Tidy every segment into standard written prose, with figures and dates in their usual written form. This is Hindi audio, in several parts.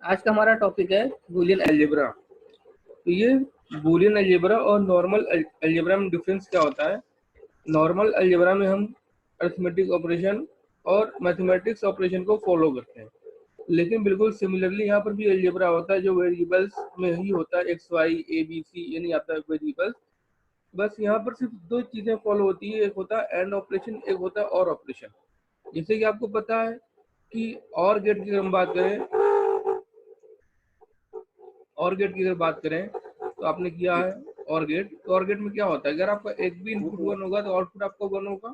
आज का हमारा टॉपिक है बूलियन अलजेब्रा। तो ये बूलियन अलजेब्रा और नॉर्मल अलजेब्रा में डिफरेंस क्या होता है। नॉर्मल अलजेब्रा में हम अरिथमेटिक ऑपरेशन और मैथमेटिक्स ऑपरेशन को फॉलो करते हैं, लेकिन बिल्कुल सिमिलरली यहाँ पर भी अलजेब्रा होता है जो वेरिएबल्स में ही होता है, X Y A B C यानी आता है वेरिएबल्स। बस यहाँ पर सिर्फ दो चीज़ें फॉलो होती है, एक होता है एंड ऑपरेशन, एक होता है और ऑपरेशन। जैसे कि आपको पता है कि और गेट की अगर हम बात करें, और गेट की अगर बात करें तो आपने किया है और गेट। तो और गेट में क्या होता है, अगर आपका एक भी इनपुट 1 होगा तो आउटपुट आपका 1 होगा,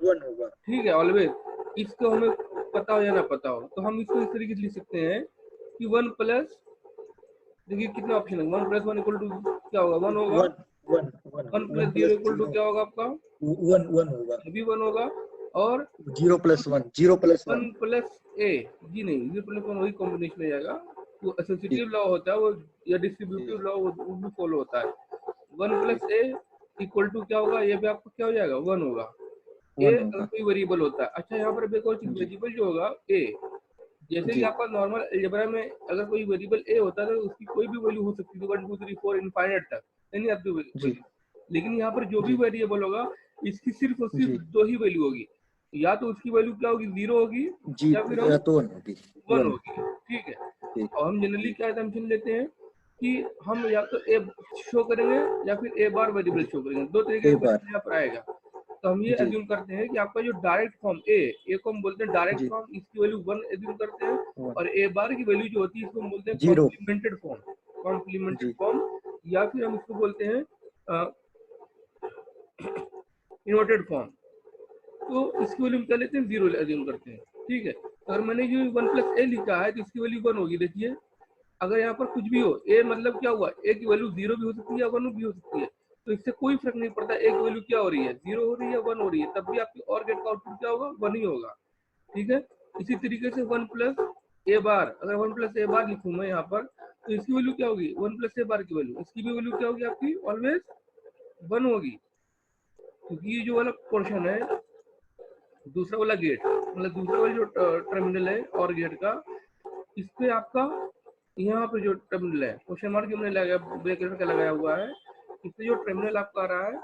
1 होगा। ठीक है ऑलवेज। इसको हमें पता हो या ना पता हो तो हम इसको इस तरीके से लिख सकते हैं कि 1 प्लस, देखिए कितने ऑप्शन है, 1 प्लस 1 इक्वल टू क्या होगा, 1 होगा। 1 प्लस 0 इक्वल टू क्या होगा आपका, 1 होगा। ये भी 1 होगा। और 0 प्लस 1 0 प्लस 1 1 प्लस ए, जी नहीं, 0 प्लस 1 वही कॉम्बिनेशन हो जाएगा। वो एसोसिएटिव लॉ होता है वो, या डिस्ट्रीब्यूटिव लॉ वो भी फॉलो होता है। 1 प्लस ए इक्वल टू क्या होगा, ये भी आपको क्या हो जाएगा, 1 होगा। ए 1 अगर होगा कोई वेरिएबल होता है, अच्छा यहाँ पर एक और चीज, जी वेरिएबल जो होगा ए, जैसे कि जी आपका नॉर्मल अलजेब्रा में अगर कोई वेरिएबल ए होता है तो उसकी कोई भी वैल्यू हो सकती है, 1 2 3 4 इनफाइनाइट तक, यानी आपकी जी वैल्यू। लेकिन यहाँ पर जो भी जी वेरिएबल होगा इसकी सिर्फ और सिर्फ जी दो ही वैल्यू होगी, या तो उसकी वैल्यू क्या होगी, 0 होगी, जी या फिर हम तो 1 होगी 1 1 होगी, ठीक है। ठीक और हम जनरली जी क्या assumption लेते हैं कि हम या तो ए शो करेंगे या फिर ए बार वेरिएबल जी शो करेंगे, दो तरीके ए से बार वेरिएबल यहाँ पर आएगा। तो हम ये जी अज्यूम करते हैं कि आपका जो डायरेक्ट फॉर्म ए को हम बोलते हैं डायरेक्ट जी फॉर्म, इसकी वैल्यू 1 अज्यूम करते हैं। 1 और ए बार की वैल्यू जो होती है इसको हम बोलते हैं 0 कॉम्प्लीमेंटेड फॉर्म, कॉम्प्लीमेंटेड जी फॉर्म, या फिर हम इसको बोलते हैं इन्वर्टेड फॉर्म। तो इसकी वैल्यू हम क्या लेते हैं, 0 अज्यूम करते हैं, ठीक है। अगर मैंने ये 1 प्लस ए लिखा है तो इसकी वैल्यू 1 होगी। देखिए अगर यहाँ पर कुछ भी हो, ए मतलब क्या हुआ, ए की वैल्यू 0 भी हो सकती है, 1 भी हो सकती है, तो इससे कोई फर्क नहीं पड़ता ए की वैल्यू क्या हो रही है, 0 हो रही है, 1 हो रही है, तब भी आपकी और गेट का आउटपुट क्या होगा, 1 ही होगा, ठीक है। इसी तरीके से 1 प्लस ए बार, अगर 1 प्लस ए बार लिखूँ मैं यहाँ पर तो इसकी वैल्यू क्या होगी, 1 प्लस ए बार की वैल्यू, इसकी भी वैल्यू क्या होगी आपकी, ऑलवेज 1 होगी। क्योंकि ये जो वाला पोर्शन है, दूसरा वाला गेट मतलब दूसरा वाला जो टर्मिनल है और गेट का, इस पे आपका यहाँ पे जो टर्मिनल है, क्वेश्चन मार्क हमने लगाया, ब्रैकेट का लगाया हुआ है, इससे जो टर्मिनल आपका आ रहा है,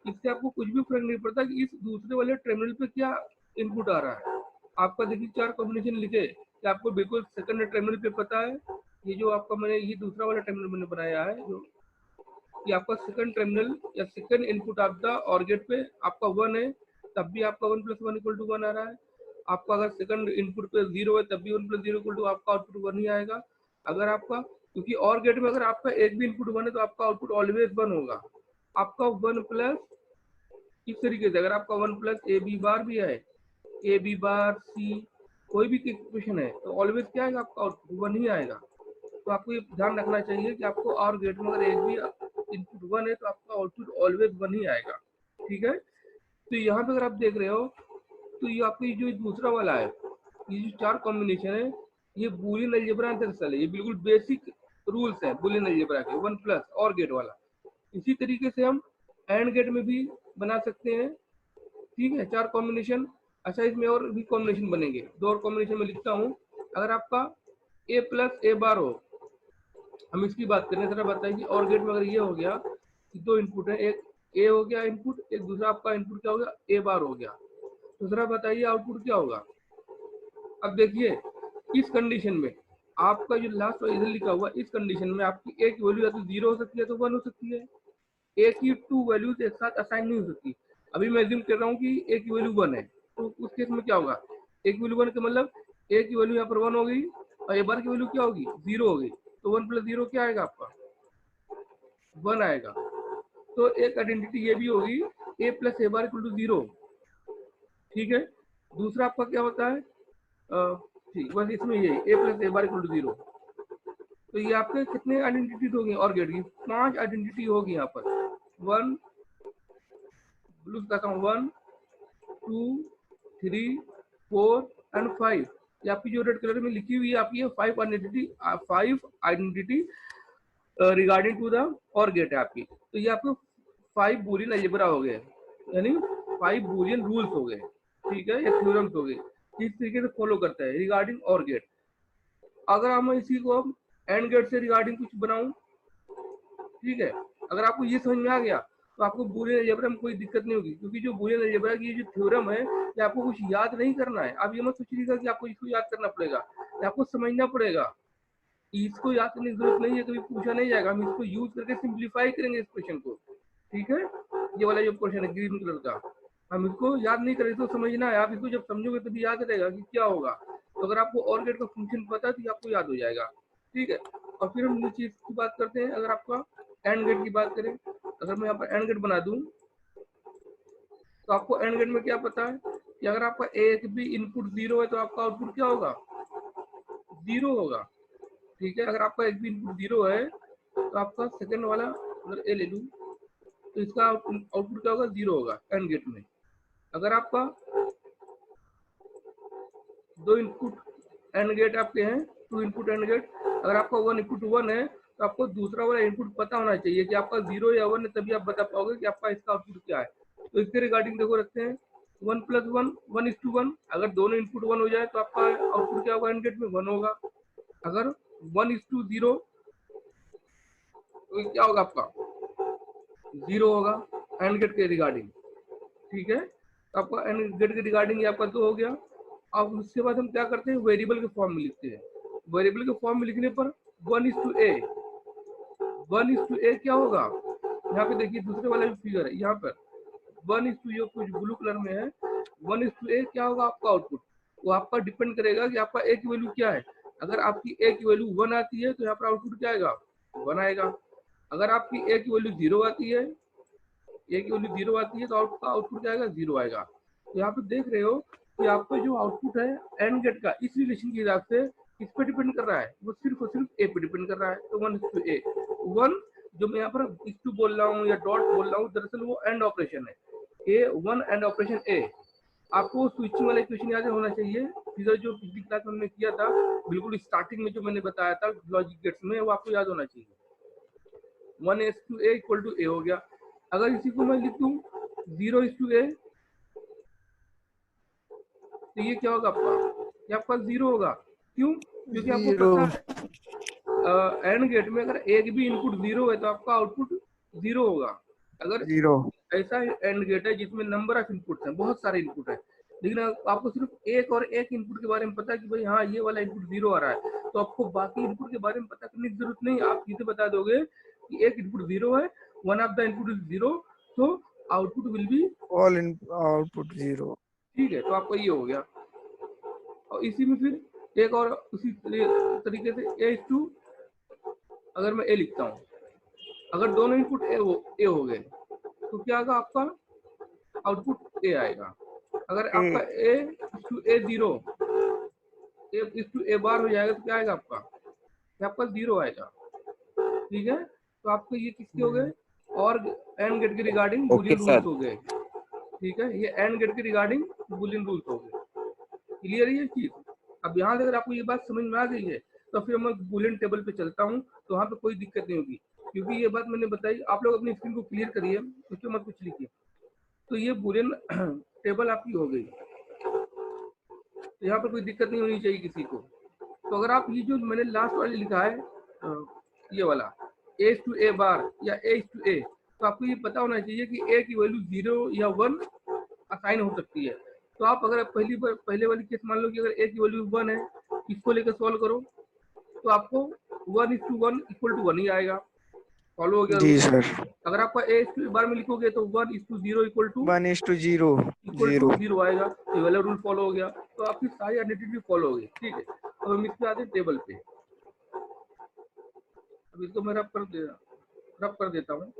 इससे आपको कुछ भी फर्क नहीं पड़ता कि इस दूसरे वाले टर्मिनल पे क्या इनपुट आ रहा है। आपका देखिए 4 कॉम्बिनेशन लिखे कि आपको बिल्कुल सेकंड टर्मिनल पे पता है, ये जो आपका मैंने ये दूसरा वाला टर्मिनल मैंने बनाया है जो कि आपका सेकंड टर्मिनल या सेकंड इनपुट आपका और गेट पे आपका 1 है, तब भी आपका 1 प्लस 1 इक्वल टू 1 आ रहा है। आपका अगर सेकंड इनपुट पे 0 है तब भी 1 प्लस 0 इक्वल टू आपका आउटपुट 1 ही आएगा। अगर आपका, क्योंकि और गेट में अगर आपका एक भी इनपुट 1 है तो आपका आउटपुट ऑलवेज 1 होगा। आपका 1 प्लस, इस तरीके से अगर आपका 1 प्लस ए बी बार भी है, ए बी बार सी कोई भी इक्वेशन है तो ऑलवेज क्या आएगा, आपका आउटपुट 1 ही आएगा। तो आपको ये ध्यान रखना चाहिए कि आपको और गेट में अगर एक भी इनपुट 1 है तो आपका आउटपुट ऑलवेज 1 ही आएगा, ठीक है। तो यहाँ पे अगर आप देख रहे हो तो ये आपकी जो दूसरा वाला है, ये जो 4 कॉम्बिनेशन है, ये बूलियन अलजेब्रा दरअसल है, ये बिल्कुल बेसिक रूल्स है बूलियन अलजेब्रा के, 1 प्लस और गेट वाला। इसी तरीके से हम एंड गेट में भी बना सकते हैं, ठीक है, 4 कॉम्बिनेशन। अच्छा इसमें और भी कॉम्बिनेशन बनेंगे, 2 और कॉम्बिनेशन में लिखता हूँ। अगर आपका ए प्लस ए बार हो, हम इसकी बात करें, जरा बताइए कि और गेट में अगर ये हो गया कि 2 इनपुट है, एक ए हो गया इनपुट, एक दूसरा आपका इनपुट क्या हो गया, ए बार हो गया, तो जरा बताइए आउटपुट क्या होगा। अब देखिए इस कंडीशन में आपका जो लास्ट इधर लिखा हुआ, इस कंडीशन में आपकी ए की वैल्यू या तो 0 हो सकती है तो 1 हो सकती है। ए की 2 वैल्यूज एक साथ असाइन नहीं हो सकती। अभी मैं अज्यूम कर रहा हूँ कि ए की वैल्यू 1 है, तो उस केस में क्या होगा, ए की वैल्यू 1 का मतलब ए की वैल्यू यहाँ पर 1 होगी और ए बार की वैल्यू क्या होगी, 0 होगी, तो 1 प्लस 0 क्या आएगा आपका, 1 आएगा। तो एक आइडेंटिटी ये भी होगी, a plus A bar equal to 0, ठीक है। दूसरा आपका क्या होता है, ठीक, बस इसमें ये A plus A bar equal to 0। तो ये आपके कितने आइडेंटिटी होगी और गेट की, 5 आइडेंटिटी होगी यहाँ पर, 1 ब्लू कहता हूँ, 1 2 3 4 एंड 5। ये आपकी जो रेड कलर में लिखी हुई है आपकी ये 5 आइडेंटिटी रिगार्डिंग टू द और गेट है आपकी। तो ये आपको 5 बूलियन अलजेब्रा हो गए, यानी 5 बूलियन रूल्स हो गए, ठीक है, ये थ्योरम्स हो गए, इस तरीके से फॉलो करता है रिगार्डिंग और गेट। अगर हम इसी को एंड गेट से रिगार्डिंग कुछ बनाऊं, ठीक है, अगर आपको ये समझ में आ गया तो आपको बूलियन अलजेब्रा में कोई दिक्कत नहीं होगी, क्योंकि जो बूलियन अलजेब्रा की जो थ्योरम है ये आपको कुछ याद नहीं करना है। आप ये मत सोचिएगा कि आपको इसको याद करना पड़ेगा, ये आपको समझना पड़ेगा। इसको याद करने की जरूरत नहीं है, कभी पूछा नहीं जाएगा, हम इसको यूज करके सिंप्लीफाई करेंगे इस क्वेश्चन को, ठीक है। ये वाला जो क्वेश्चन है ग्रीन कलर का, हम इसको याद नहीं करें तो समझना है। आप इसको जब समझोगे तभी याद रहेगा कि क्या होगा। तो अगर आपको और गेट का फंक्शन पता है तो आपको याद हो जाएगा, ठीक है। और फिर हम नीचे की बात करते हैं। अगर आपका एंड गेट की बात करें, अगर मैं यहाँ पर एंड गेट बना दूं तो आपको एंड गेट में क्या पता है कि अगर आपका एक भी इनपुट 0 है तो आपका आउटपुट क्या होगा, 0 होगा, ठीक है। अगर आपका एक भी इनपुट 0 है तो आपका सेकंड वाला अगर ए ले लूं तो इसका आउटपुट क्या होगा, 0 होगा एंड गेट में। अगर आपका दो इनपुट एंड गेट आपके हैं, 2 इनपुट एंड गेट, अगर आपका 1 इनपुट 1 है तो आपको दूसरा वाला इनपुट पता होना चाहिए कि आपका 0 या 1 है, तभी आप बता पाओगे कि आपका इसका आउटपुट क्या है। तो इसके रिगार्डिंग देखो रखते हैं 1 + 1 1:1। अगर दोनों इनपुट 1 हो जाए तो आपका आउटपुट क्या होगा, एंड गेट में 1 होगा। अगर 1:0 तो क्या होगा, आपका 0 होगा एंड गेट के रिगार्डिंग, ठीक है। तो आपका एंड गेट के रिगार्डिंग आपका 2 हो गया। अब उसके बाद हम क्या करते हैं, वेरिएबल के फॉर्म में लिखते हैं। वेरिएबल के फॉर्म में लिखने पर 1:a 1:a क्या होगा, यहाँ पे देखिए दूसरे वाला जो फिगर है यहाँ पर 1:a कुछ ब्लू कलर में है, 1:a क्या होगा आपका आउटपुट, वो आपका डिपेंड करेगा कि आपका a की वैल्यू क्या है। अगर आपकी a की वैल्यू 1 आती है तो यहाँ पर आउटपुट क्या आएगा, 1 आएगा। अगर आपकी a की वैल्यू 0 आती है, a की वैल्यू 0 आती है तो आपका आउटपुट क्या आएगा, 0 आएगा। तो यहाँ पे देख रहे हो कि आपका जो आउटपुट है एंड गेट का इस रिलेशन के हिसाब से किस पे डिपेंड कर रहा है, वो सिर्फ और सिर्फ ए पे डिपेंड कर रहा है। तो 1:a 1 जो मैं यहाँ पर इस बोल रहा हूँ या डॉट बोल रहा हूँ, दरअसल वो एंड ऑपरेशन है, ए 1 एंड ऑपरेशन ए। आपको स्विचिंग वाला इक्वेशन याद होना चाहिए, फिगर जो पिछली क्लास में हमने किया था बिल्कुल स्टार्टिंग में जो मैंने बताया था लॉजिक गेट्स में, वो आपको याद होना चाहिए। 1:a = a हो गया। अगर इसी को मैं लिख दूं 0:a तो ये क्या होगा आपका, ये आपका 0 होगा। क्यों, क्योंकि आपको पता है एंड गेट में अगर एक भी इनपुट 0 है तो आपका आउटपुट 0 होगा। अगर 0 ऐसा एंड गेट है जिसमें नंबर ऑफ इनपुट हैं, बहुत सारे इनपुट है, लेकिन आपको सिर्फ एक और एक इनपुट के बारे में पता है कि भाई हाँ ये वाला इनपुट 0 आ रहा है, तो आपको बाकी इनपुट के बारे में पता करने की जरूरत नहीं। आप सीधे बता दोगे कि एक इनपुट 0 है, one of the input is 0, तो output will be all in output 0। ठीक है, तो आपका ये हो गया। और इसी में फिर एक और उसी तरीके से a अगर मैं a लिखता हूँ, अगर दोनों इनपुट ए हो गए तो क्या आएगा, आपका आउटपुट a आएगा। अगर आपका a0 a बार हो जाएगा तो क्या आएगा आपका 0 आएगा, ठीक है। तो आपको ये किसके हो गए, और एंड गेट के रिगार्डिंग बूलियन रूल्स हो गए, ठीक है। ये एंड गेट के रिगार्डिंग बूलियन रूल्स हो गए। क्लियर है ये चीज। अब यहाँ से अगर आपको ये बात समझ में आ गई है तो फिर मैं बूलियन टेबल पे चलता हूँ, तो वहाँ पे कोई दिक्कत नहीं होगी, क्योंकि ये बात मैंने बताई। आप लोग अपनी स्क्रीन को क्लियर करिए, उसके मत कुछ लिखिए। तो ये बूलियन टेबल आपकी हो गई, तो यहाँ पर कोई दिक्कत नहीं होनी चाहिए किसी को। तो अगर आप ये जो मैंने लास्ट वाले लिखा है ये वाला a बार या a, तो आपको ये पता होना चाहिए कि a की वैल्यू 0 या 1 असाइन हो सकती है। तो आप अगर पहले वाली केस मान लो कि अगर a की वैल्यू 1 है, इसको लेकर सॉल्व करो तो आपको 1:1 = 1 ही आएगा। फॉलो हो गया जी सर। अगर आपका a बार में लिखोगे तो 1:0 = 1:0 0 आएगा। तो ये वाला रूल फॉलो हो गया, तो आपकी सारी आइडेंटिटी फॉलो हो गई, ठीक है। अब हम इसके आते हैं टेबल पे। अब इसको मैं रब कर देता हूँ।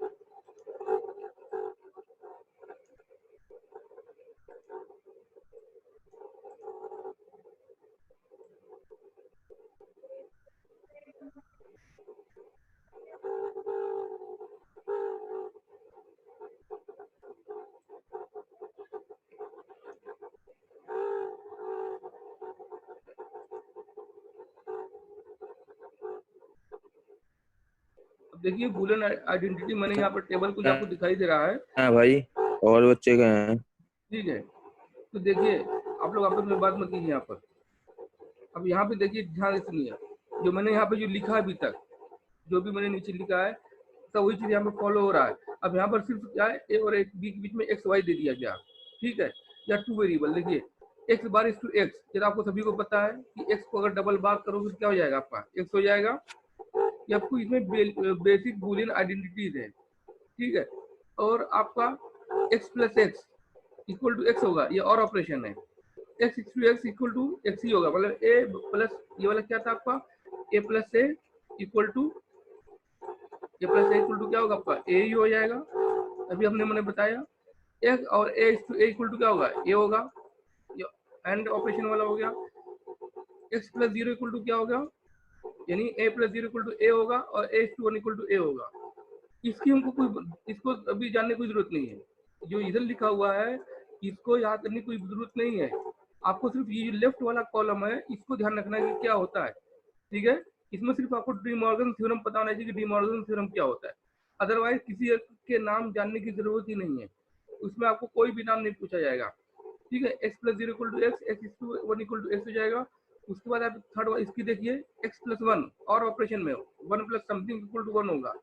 देखिए बूलियन आइडेंटिटी मैंने यहाँ पर टेबल कुछ आपको दिखाई दे रहा है। हाँ भाई, और बच्चे गए हैं। ठीक है, तो देखिए आप लोग आपस में बात मत कीजिए यहाँ पर। अब यहाँ पे देखिए ध्यान से सुनिए, जो मैंने यहाँ पे जो लिखा है अभी तक, जो भी मैंने नीचे लिखा है सब वही चीज यहाँ पे फॉलो हो रहा है। अब यहाँ पर सिर्फ क्या है, ए और बी के बीच में एक्स वाई दे दिया गया, ठीक है, या टू वेरिएबल। देखिए X bar is to X, जब आपको सभी को पता है कि एक्स को अगर डबल बार करो फिर क्या हो जाएगा, आपका एक्स हो जाएगा। ये आपको इसमें बेसिक बूलियन आइडेंटिटीज है, ठीक है। और आपका X plus X equal to X होगा, ये और ऑपरेशन है। X to X equal to X ही होगा, मतलब ए प्लस ये वाला क्या था आपका, A plus A equal to क्या होगा आपका, ए ही हो जाएगा। अभी हमने मैंने बताया एक्स और ए इक्वल टू क्या होगा, ए होगा, एंड ऑपरेशन वाला हो गया। X plus zero equal to क्या होगा, यानी A plus zero equal to A होगा, और A to one equal to A होगा। इसकी हमको कोई, इसको अभी जानने की जरूरत नहीं है, जो इधर लिखा हुआ है इसको याद करने की कोई जरूरत नहीं है। आपको सिर्फ ये जो लेफ्ट वाला कॉलम है इसको ध्यान रखना है कि क्या होता है, ठीक है। इसमें सिर्फ आपको डी मॉर्गन थ्योरम पता होना चाहिए कि डी मॉर्गन थ्योरम क्या होता है, अदरवाइज किसी के नाम जानने की जरूरत ही नहीं है, उसमें आपको कोई भी नाम नहीं पूछा जाएगा, ठीक है। X plus zero equal to X, X to one equal to X हो जाएगा। उसके बाद आप थर्ड इसकी देखिए, एक्स प्लस वन और ऑपरेशन में one plus something equal to one होगा,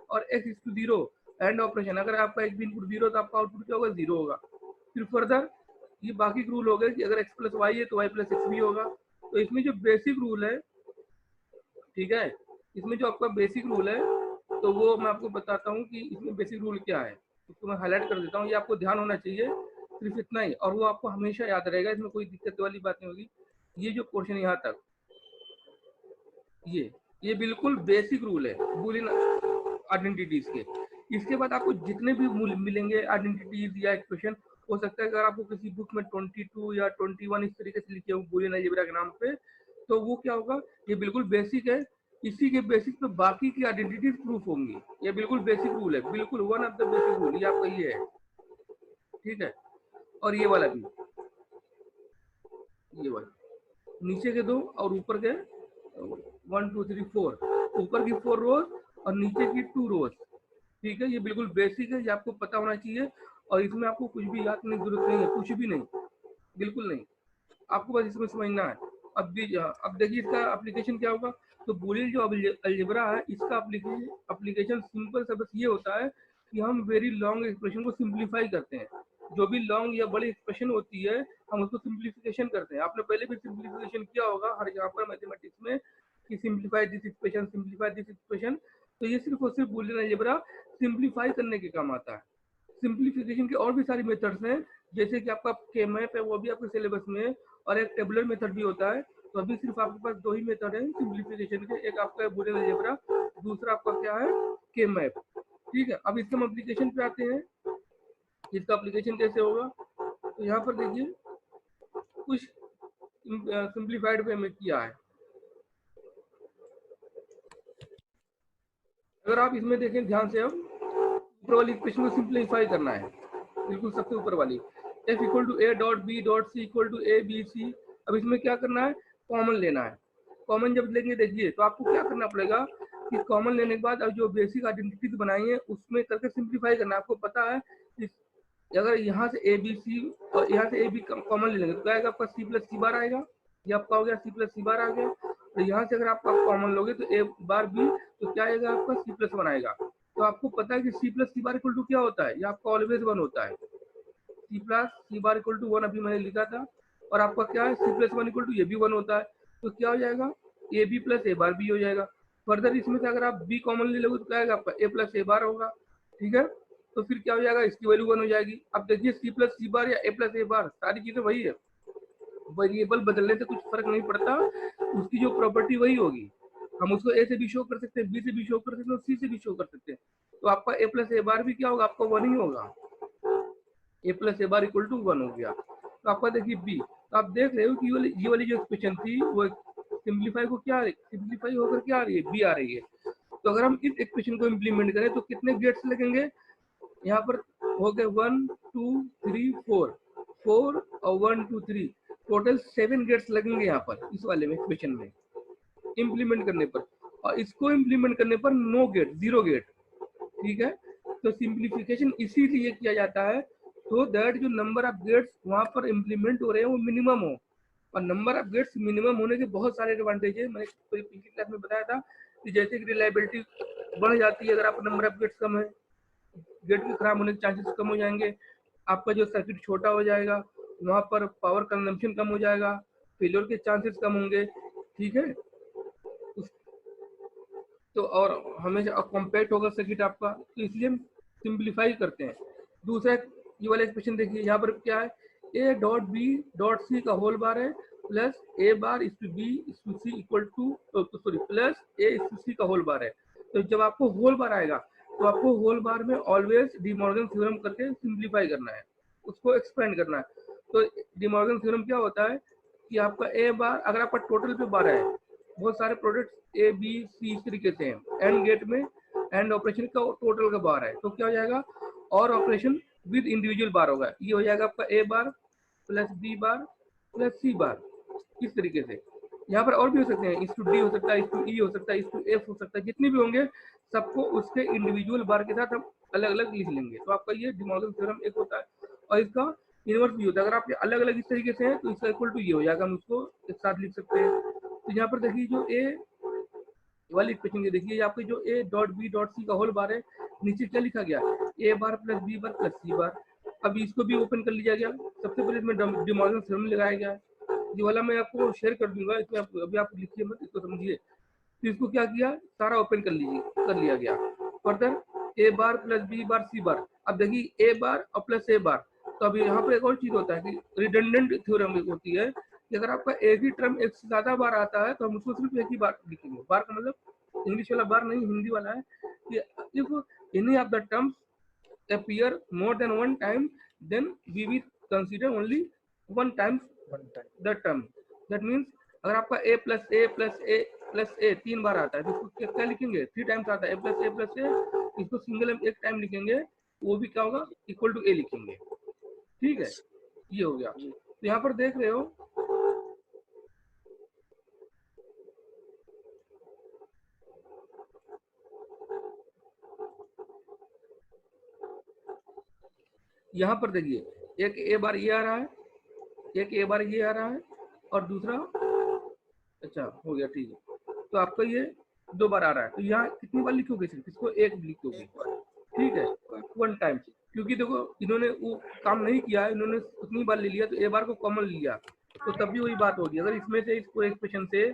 और X to zero and operation, अगर आपका एक भी इनपुट जीरो तो आपका आउटपुट क्या होगा, जीरो होगा। फिर फर्दर ये बाकी रूल हो गए कि अगर एक्स प्लस वाई है तो वाई प्लस एक्स भी होगा। तो इसमें जो बेसिक रूल है, ठीक है, इसमें जो आपका बेसिक रूल है तो वो मैं आपको बताता हूँ कि इसमें बेसिक रूल क्या है, उसको मैं हाईलाइट कर देता हूँ। ये आपको ध्यान होना चाहिए, सिर्फ इतना ही, और वो आपको हमेशा याद रहेगा, इसमें कोई दिक्कत वाली बात नहीं होगी। ये जो पोर्शन यहाँ तक, ये बिल्कुल बेसिक रूल है बूलियन आइडेंटिटीज के। इसके बाद आपको जितने भी मिलेंगे आइडेंटिटीज या एक्सप्रेशन, हो सकता है अगर आपको किसी बुक में 22 या 21 इस तरीके से लिखे हो बूलियन अलजेब्रा के नाम पे, तो वो क्या होगा, ये बिल्कुल बेसिक है, इसी के बेसिस पे बाकी की आइडेंटिटीज प्रूफ होंगी। ये बिल्कुल बेसिक रूल है, बिल्कुल one of the basic rule, ये आपका ये है, ठीक है। और ये वाला भी, ये वाला नीचे के दो और ऊपर के 1 2 3 4, ऊपर की 4 रोज और नीचे की 2 रोज, ठीक है। ये बिल्कुल बेसिक है, ये आपको पता होना चाहिए, और इसमें आपको कुछ भी याद करने की जरूरत नहीं है, कुछ भी नहीं, बिल्कुल नहीं, आपको बस इसमें समझना है। अब देखिए इसका एप्लीकेशन क्या होगा। तो बूलियन जो अलजेब्रा है इसका एप्लीकेशन सिंपल सा बस ये होता है कि हम वेरी लॉन्ग एक्सप्रेशन को सिंप्लीफाई करते हैं। जो भी लॉन्ग या बड़ी एक्सप्रेशन होती है हम उसको सिंप्लीफिकेशन करते हैं। आपने पहले भी सिंप्लीफिकेशन किया होगा हर जगह पर मैथमेटिक्स में कि simplify this expression, simplify this expression. तो ये सिर्फ और सिर्फ बूलियन अलजेब्रा सिंप्लीफाई करने के काम आता है। सिंप्लीफिकेशन के और भी सारी मेथड्स हैं, जैसे कि आपका के मैप है वो भी आपके सिलेबस में है, और एक टेबुलर मेथड भी होता है। तो अभी सिर्फ आपके पास दो ही मेथड है सिंप्लीफिकेशन के, एक आपका बूलियन अलजेब्रा, दूसरा आपका क्या है, के मैप, ठीक है। अब इसके हम एप्लीकेशन पे आते हैं, इसका एप्लीकेशन कैसे होगा। तो यहाँ पर देखिए कुछ सिंप्लीफाइड वे में किया है। अगर आप इसमें देखें ध्यान से, अब ऊपर वाली इक्वेशन को सिंप्लीफाई करना है, बिल्कुल सबसे ऊपर वाली, f equal to a dot b dot c equal to a b c। अब इसमें क्या करना है, कॉमन लेना है। कॉमन जब लेंगे देखिए तो आपको क्या करना पड़ेगा कि कॉमन लेने के बाद अब जो बेसिक आइडेंटिटीज बनाई है उसमें करके सिंप्लीफाई करना है। आपको पता है अगर यहाँ से a b c और यहाँ से a b कॉमन ले लेंगे तो क्या आएगा, आपका c प्लस सी बार आएगा, ये आपका हो गया c प्लस सी बार आ गया। और यहाँ से अगर आप कॉमन लोगे तो a बार b तो क्या आएगा, आपका c प्लस वन आएगा। तो आपको पता है कि c plus C bar equal to क्या होता है, ये आपका ऑलवेज वन होता है। c plus C bar equal to one अभी मैंने लिखा था, और आपका क्या है, c plus one equal to ये भी वन होता है। तो क्या हो जाएगा, A B plus A bar B हो जाएगा। फर्दर इसमें से अगर आप b कॉमन ले लोगे तो क्या आएगा, आपका a प्लस ए बार होगा, ठीक है। तो फिर क्या हो जाएगा, इसकी वैल्यू वन हो जाएगी। अब देखिए c प्लस सी बार या a प्लस ए बार सारी चीजें वही है, वेरिएबल बदलने से कुछ फर्क नहीं पड़ता, उसकी जो प्रॉपर्टी वही होगी। हम उसको ए से भी शो कर सकते हैं, बी से भी शो कर सकते हैं, सी से भी शो कर सकते हैं। तो आपका ए प्लस ए बार भी क्या होगा, आपका वन ही होगा, A plus A bar equal to one हो गया। तो आपका देखिए बी, तो आप देख रहे हो कि ये वाली जो एक्सप्रेशन थी वो सिंप्लीफाई को क्या सिंप्लीफाई होकर क्या आ रही है, बी आ रही है। तो अगर हम इस एक्सप्रेशन को इम्प्लीमेंट करें तो कितने गेट्स लगेंगे, यहाँ पर हो गए 1 2 3 4 4 और 1 2 3, टोटल 7 गेट्स लगेंगे यहाँ पर इस वाले में एक्सप्रेशन में इम्प्लीमेंट करने पर। और इसको इम्प्लीमेंट करने पर नो गेट, जीरो गेट, ठीक है। तो सिंप्लीफिकेशन इसीलिए किया जाता है तो दैट जो नंबर ऑफ गेट्स वहां पर इम्प्लीमेंट हो रहे हैं वो मिनिमम हो। और नंबर ऑफ गेट्स मिनिमम होने के बहुत सारे एडवांटेज है। मैंने पिछली क्लास में बताया था कि जैसे कि रिलायबिलिटी बढ़ जाती है अगर आप नंबर ऑफ गेट्स कम है, गेट के खराब होने के चांसेस कम हो जाएंगे, आपका जो सर्किट छोटा हो जाएगा, वहाँ पर पावर कंजम्पशन कम हो जाएगा, फेलियर के चांसेस कम होंगे। ठीक है, तो और हमेशा कॉम्पैक्ट होगा सर्किट आपका, तो इसलिए हम सिंप्लीफाई करते हैं। दूसरा ये वाला एक्सप्रेशन देखिए, यहाँ पर क्या है, a dot B dot C का होल बार है plus a bar is to B is to C equal to sorry plus a is to C का होल बार है। तो जब आपको होल बार आएगा तो आपको होल बार में ऑलवेज डी मॉर्गन थ्योरम करके सिंप्लीफाई करना है, उसको एक्सपेंड करना है। तो डी मॉर्गन थ्योरम क्या होता है कि आपका a बार, अगर आपका टोटल पे बार है, बहुत सारे प्रोडक्ट ए बी सी इस तरीके से हैं, एंड गेट में एंड ऑपरेशन का टोटल का बार है, तो क्या हो जाएगा, और ऑपरेशन विद इंडिविजुअल बार होगा। ये हो जाएगा आपका ए bar plus B bar plus C बार, इस तरीके से। यहाँ पर और भी हो सकते हैं, इस टू डी हो सकता है, इस टू ई हो सकता है, इस टू एफ हो सकता है, जितने भी होंगे सबको उसके इंडिविजुअल बार के साथ हम अलग अलग लिख लेंगे। तो आपका ये डी मॉर्गन थ्योरम एक होता है, और इसका इनवर्स भी होता है। अगर आप अलग अलग इस तरीके से हैं तो इसका इक्वल टू ये हो जाएगा, हम उसको एक साथ लिख सकते हैं। तो यहाँ पर देखिए जो ए वाली इक्वेशन ये देखिए, आपके जो A dot B dot C का होल बार है, नीचे क्या लिखा गया, A bar plus B bar plus C bar. अब इसको भी ओपन कर लिया गया, सबसे पहले इसमें डी मॉर्गन थ्योरम लगाया गया है, ये वाला मैं आपको शेयर कर दूंगा, इसमें अभी आप लिखिए मत, इसको समझिए। तो इसको क्या किया, सारा ओपन कर लिया गया। फर्दर ए बार प्लस बी बार सी बार, अब देखिए ए बार और प्लस ए बार। तो अभी यहाँ पर एक और चीज होता है कि रिडंडेंट थ्योरम होती है कि अगर आपका एक ही टर्म एक से ज्यादा बार आता है तो हम उसको सिर्फ एक ही बार लिखेंगे। बार का मतलब इंग्लिश वाला बार नहीं, हिंदी वाला है कि if any of the terms appear more than one time, then we will consider only one time the term. That means अगर आपका a plus a plus a plus a 3 बार आता है तो इसको क्या लिखेंगे, 3 टाइम्स आता है a plus a plus a, इसको सिंगल हम एक टाइम लिखेंगे, वो भी क्या होगा, इक्वल टू a लिखेंगे। ठीक है, ये हो गया। तो यहाँ पर देख रहे हो यहाँ पर देखिए एक ए बार ये आ रहा है, एक ए बार ये आ रहा है, और दूसरा अच्छा हो गया, ठीक है। तो आपका ये 2 बार आ रहा है, तो यहाँ कितनी बार लिखोगे, सिर्फ इसको एक लिखोगे, ठीक है, 1 टाइम। क्योंकि देखो इन्होंने वो काम नहीं किया है, इन्होंने उतनी बार ले लिया, तो ए बार को कॉमन लिया, तो तब भी वही बात होगी। अगर इसमें से इस पूरे एक्सप्रेशन से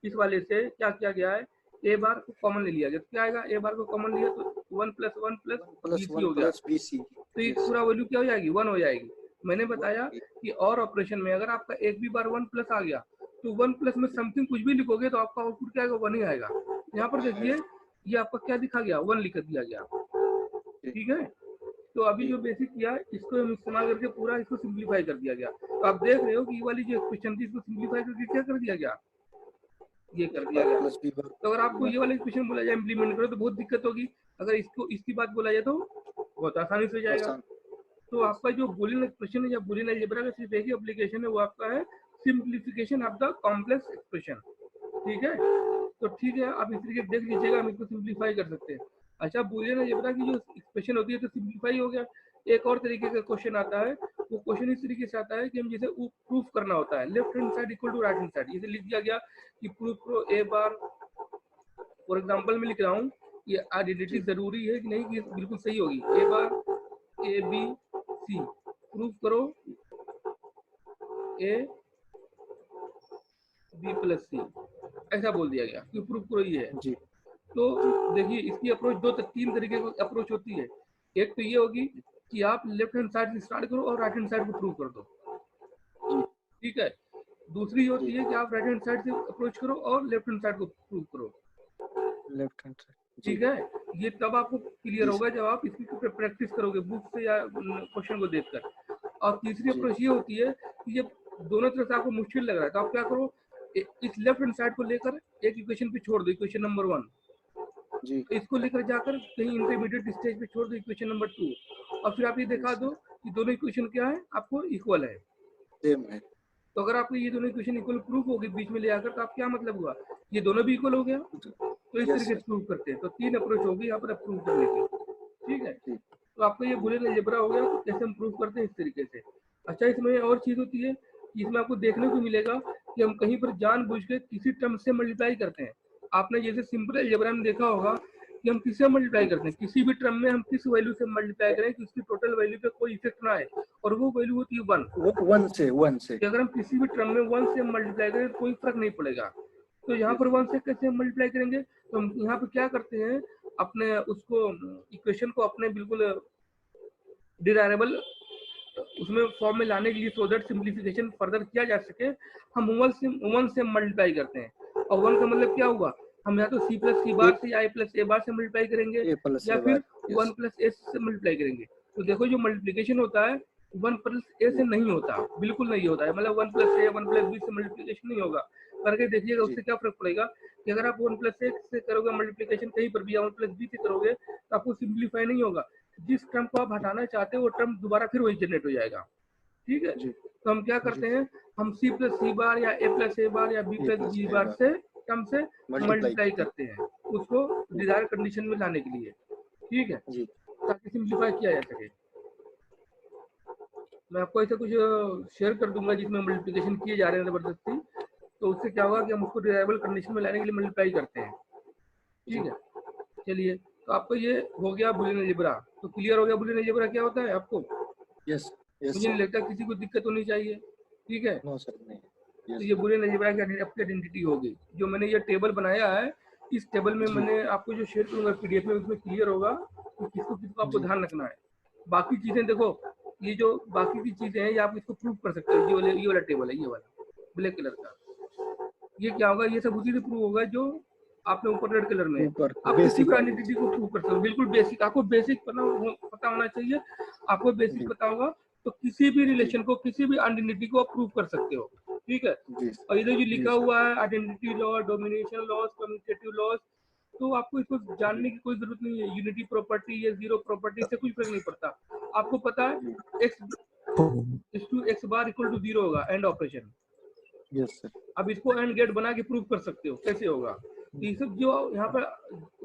इस वाले से क्या किया गया है, ए बार को कॉमन ले लिया गया, तो क्या आएगा, ए बार को कॉमन लिया तो 1 प्लस 1 प्लस बीसी हो गया, तो ये पूरा वैल्यू क्या हो जाएगी, 1 हो जाएगी। मैंने बताया कि और ऑपरेशन में अगर आपका एक भी बार 1 प्लस आ गया तो 1 प्लस में समथिंग कुछ भी लिखोगे तो आपका आउटपुट क्या आएगा, 1 ही आएगा। यहाँ पर देखिए ये आपका क्या दिखा गया, 1 लिख दिया गया। ठीक है, तो अभी जो बेसिक किया इसको हम इस्तेमाल करके पूरा इसको सिंप्लीफाई कर दिया गया। तो आप देख रहे हो कि ये वाली जो इक्वेशन थी इसको सिंप्लीफाई करके क्या कर दिया गया, ये कर दिया गया। तो अगर आपको ये वाला इक्वेशन बोला जाए इम्प्लीमेंट करो तो बहुत दिक्कत होगी, अगर इसको इसकी बात बोला जाए तो बहुत आसानी से हो जाएगा। तो आपका जो बूलियन एक्सप्रेशन है या बूलियन अलजेब्रा का सिर्फ एक ही एप्लीकेशन है, वो आपका है simplification of the complex expression. ठीक है, तो ठीक है, आप इस तरीके देख लीजिएगा, हम इसको सिंप्लीफाई कर सकते हैं। अच्छा, बूलियन अलजेब्रा की जो एक्सप्रेशन होती है तो सिंप्लीफाई हो गया। एक और तरीके का क्वेश्चन आता है, वो क्वेश्चन इस तरीके से आता है कि हम जैसे प्रूफ करना होता है, left hand side equal to right hand side, जैसे लिख दिया गया कि प्रूफ करो ए बार, फॉर एग्जांपल में लिख रहा हूँ ये आइडेंटिटी जरूरी है कि नहीं, कि बिल्कुल सही होगी, ए बार ए बी सी, प्रूफ करो ए बी प्लस सी, ऐसा बोल दिया गया कि प्रूफ करो ये है। तो देखिए इसकी अप्रोच तीन तरीके की अप्रोच होती है। एक तो ये होगी कि आप लेफ्ट हैंड साइड से स्टार्ट करो और राइट हैंड साइड को प्रूव कर दो, ठीक है। दूसरी होती है कि आप राइट हैंड साइड से अप्रोच करो और लेफ्ट हैंड साइड को प्रूव करो, लेफ्ट हैंड साइड, ठीक है। ये तब आपको क्लियर होगा जब आप इसकी प्रैक्टिस करोगे बुक से या क्वेश्चन को देखकर। और तीसरी अप्रोच ये होती है कि जब दोनों तरफ से आपको मुश्किल लग रहा है तो आप क्या करो, इस लेफ्ट हैंड साइड को लेकर एक इक्वेशन पे छोड़ दो, इक्वेशन नंबर 1 जी, इसको लेकर जाकर कहीं इंटरमीडिएट स्टेज पे छोड़ दो, इक्वेशन नंबर 2, और फिर आप ये दिखा दो कि दोनों इक्वेशन क्या है, आपको इक्वल है, सेम है। तो अगर आपको ये दोनों इक्वेशन इक्वल प्रूफ होगी बीच में ले आकर, तो आप क्या मतलब हुआ, ये दोनों भी इक्वल हो गया। तो इस तरीके से प्रूव करते हैं। तो 3 अप्रोच होगी यहाँ पर प्रूव करने की, ठीक है। तो आपको ये बूलियन अलजेब्रा हो गया, तो कैसे हम प्रूव करते हैं इस तरीके से। अच्छा, इसमें और चीज होती है इसमें आपको देखने को मिलेगा कि हम कहीं पर जानबूझ के किसी टर्म से मल्टीप्लाई करते हैं। आपने जैसे सिंपल अलजेब्रा में देखा होगा कि हम किससे मल्टीप्लाई करते हैं, किसी भी टर्म में हम किस वैल्यू से मल्टीप्लाई करें कि उसकी टोटल वैल्यू पे कोई इफेक्ट ना आए, और वो वैल्यू होती है 1। वन से कि अगर हम किसी भी टर्म में 1 से मल्टीप्लाई करें तो कोई फर्क नहीं पड़ेगा। तो यहाँ पर 1 से कैसे मल्टीप्लाई करेंगे, तो हम यहाँ पर क्या करते हैं, अपने उसको इक्वेशन को अपने बिल्कुल डिराइवेबल उसमें फॉर्म में लाने के लिए, सो दैट सिंप्लीफिकेशन फर्दर किया जा सके, हम 1 से मल्टीप्लाई करते हैं। और 1 का मतलब क्या हुआ, हम या तो c प्लस सी बार से या a प्लस ए बार से मल्टीप्लाई करेंगे, या फिर 1 प्लस ए से मल्टीप्लाई करेंगे। तो देखो जो मल्टीप्लिकेशन होता है 1 प्लस ए से नहीं होता, बिल्कुल नहीं होता है, मतलब 1 प्लस ए 1 प्लस बी से मल्टीप्लिकेशन नहीं होगा। करके देखिएगा उससे क्या फर्क पड़ेगा कि अगर आप 1 प्लस ए से करोगे मल्टीप्लिकेशन कहीं पर भी, या 1 प्लस बी से करोगे तो आपको सिंप्लीफाई नहीं होगा, जिस टर्म को आप हटाना चाहते हो वो टर्म दोबारा फिर वही जनरेट हो जाएगा। ठीक है, तो हम क्या करते हैं, हम c प्लस सी बार या a प्लस ए बार या b प्लस बी बार से टर्म से मल्टीप्लाई करते हैं, उसको डिजायर कंडीशन में लाने के लिए। ठीक है, ताकि सिंप्लीफाई किया जा सके। मैं आपको ऐसा कुछ शेयर कर दूंगा जिसमें मल्टीप्लिकेशन किए जा रहे हैं जबरदस्ती, तो उससे क्या होगा कि हम उसको डिजायरेबल कंडीशन में लाने के लिए मल्टीप्लाई करते हैं। ठीक है, चलिए, तो आपको ये हो गया बूलियन अलजेब्रा। तो क्लियर हो गया बूलियन अलजेब्रा क्या होता है आपको? यस मुझे नहीं लगता किसी को दिक्कत होनी चाहिए। ठीक है, नो सर नहीं। तो ये बूलियन अलजेब्रा की आपकी आइडेंटिटी होगी। जो मैंने ये टेबल बनाया है, इस टेबल में मैंने आपको जो शेयर करूंगा पीडीएफ में, उसमें क्लियर होगा कि किसको किसको आपको ध्यान रखना है। बाकी चीजें देखो, ये जो बाकी की चीजें हैं ये आप इसको प्रूव कर सकते हो। ये वाला टेबल है, ये वाला ब्लैक कलर का, ये क्या होगा, ये सब उसी से प्रूव होगा जो आपने ऊपर रेड कलर में, आप किसी भी आइडेंटिटी को प्रूव कर सकते हो। बिल्कुल बेसिक, आपको बेसिक पता होना चाहिए। आपको बेसिक पता होगा तो किसी भी रिलेशन को, किसी भी आइडेंटिटी को आप प्रूव कर सकते हो। ठीक है, और इधर जो लिखा हुआ है identity law, domination loss, commutative loss, तो आपको इसको जानने की कोई जरूरत नहीं है। यूनिटी प्रॉपर्टी या जीरो प्रॉपर्टी से कुछ फर्क नहीं पड़ता। आपको पता है x बार इक्वल टू 0 होगा, एंड ऑपरेशन। Yes sir. अब इसको एंड गेट बना के प्रूव कर सकते हो, कैसे होगा। ये सब जो यहाँ पर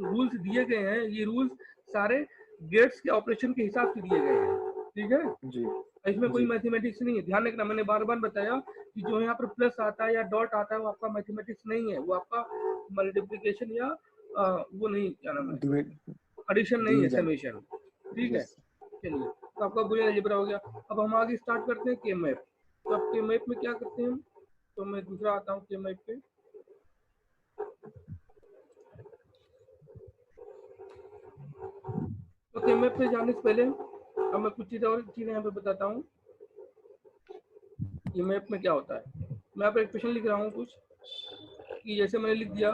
रूल्स दिए गए हैं, ये रूल्स सारे गेट्स के ऑपरेशन के हिसाब से दिए गए हैं। ठीक है जी, इसमें कोई मैथमेटिक्स नहीं है। ध्यान रखना, मैंने बार बार बताया कि जो यहाँ पर प्लस आता है या डॉट आता है वो आपका मैथमेटिक्स नहीं है, वो आपका मल्टीप्लिकेशन या वो नहीं, क्या नाम है, एडिशन नहीं है, समेशन। ठीक है, चलिए, तो आपका बूलियन अलजेब्रा हो गया। अब हम आगे स्टार्ट करते हैं के मैप। तो अब के मैप में क्या करते हैं, तो मैं दूसरा आता हूँ के मैप पे। तो के मैप पे जाने से पहले अब मैं कुछ चीजें यहाँ पे बताता हूँ ये मैप में क्या होता है। मैं यहाँ पे इक्वेशन लिख रहा हूँ कुछ, कि जैसे मैंने लिख दिया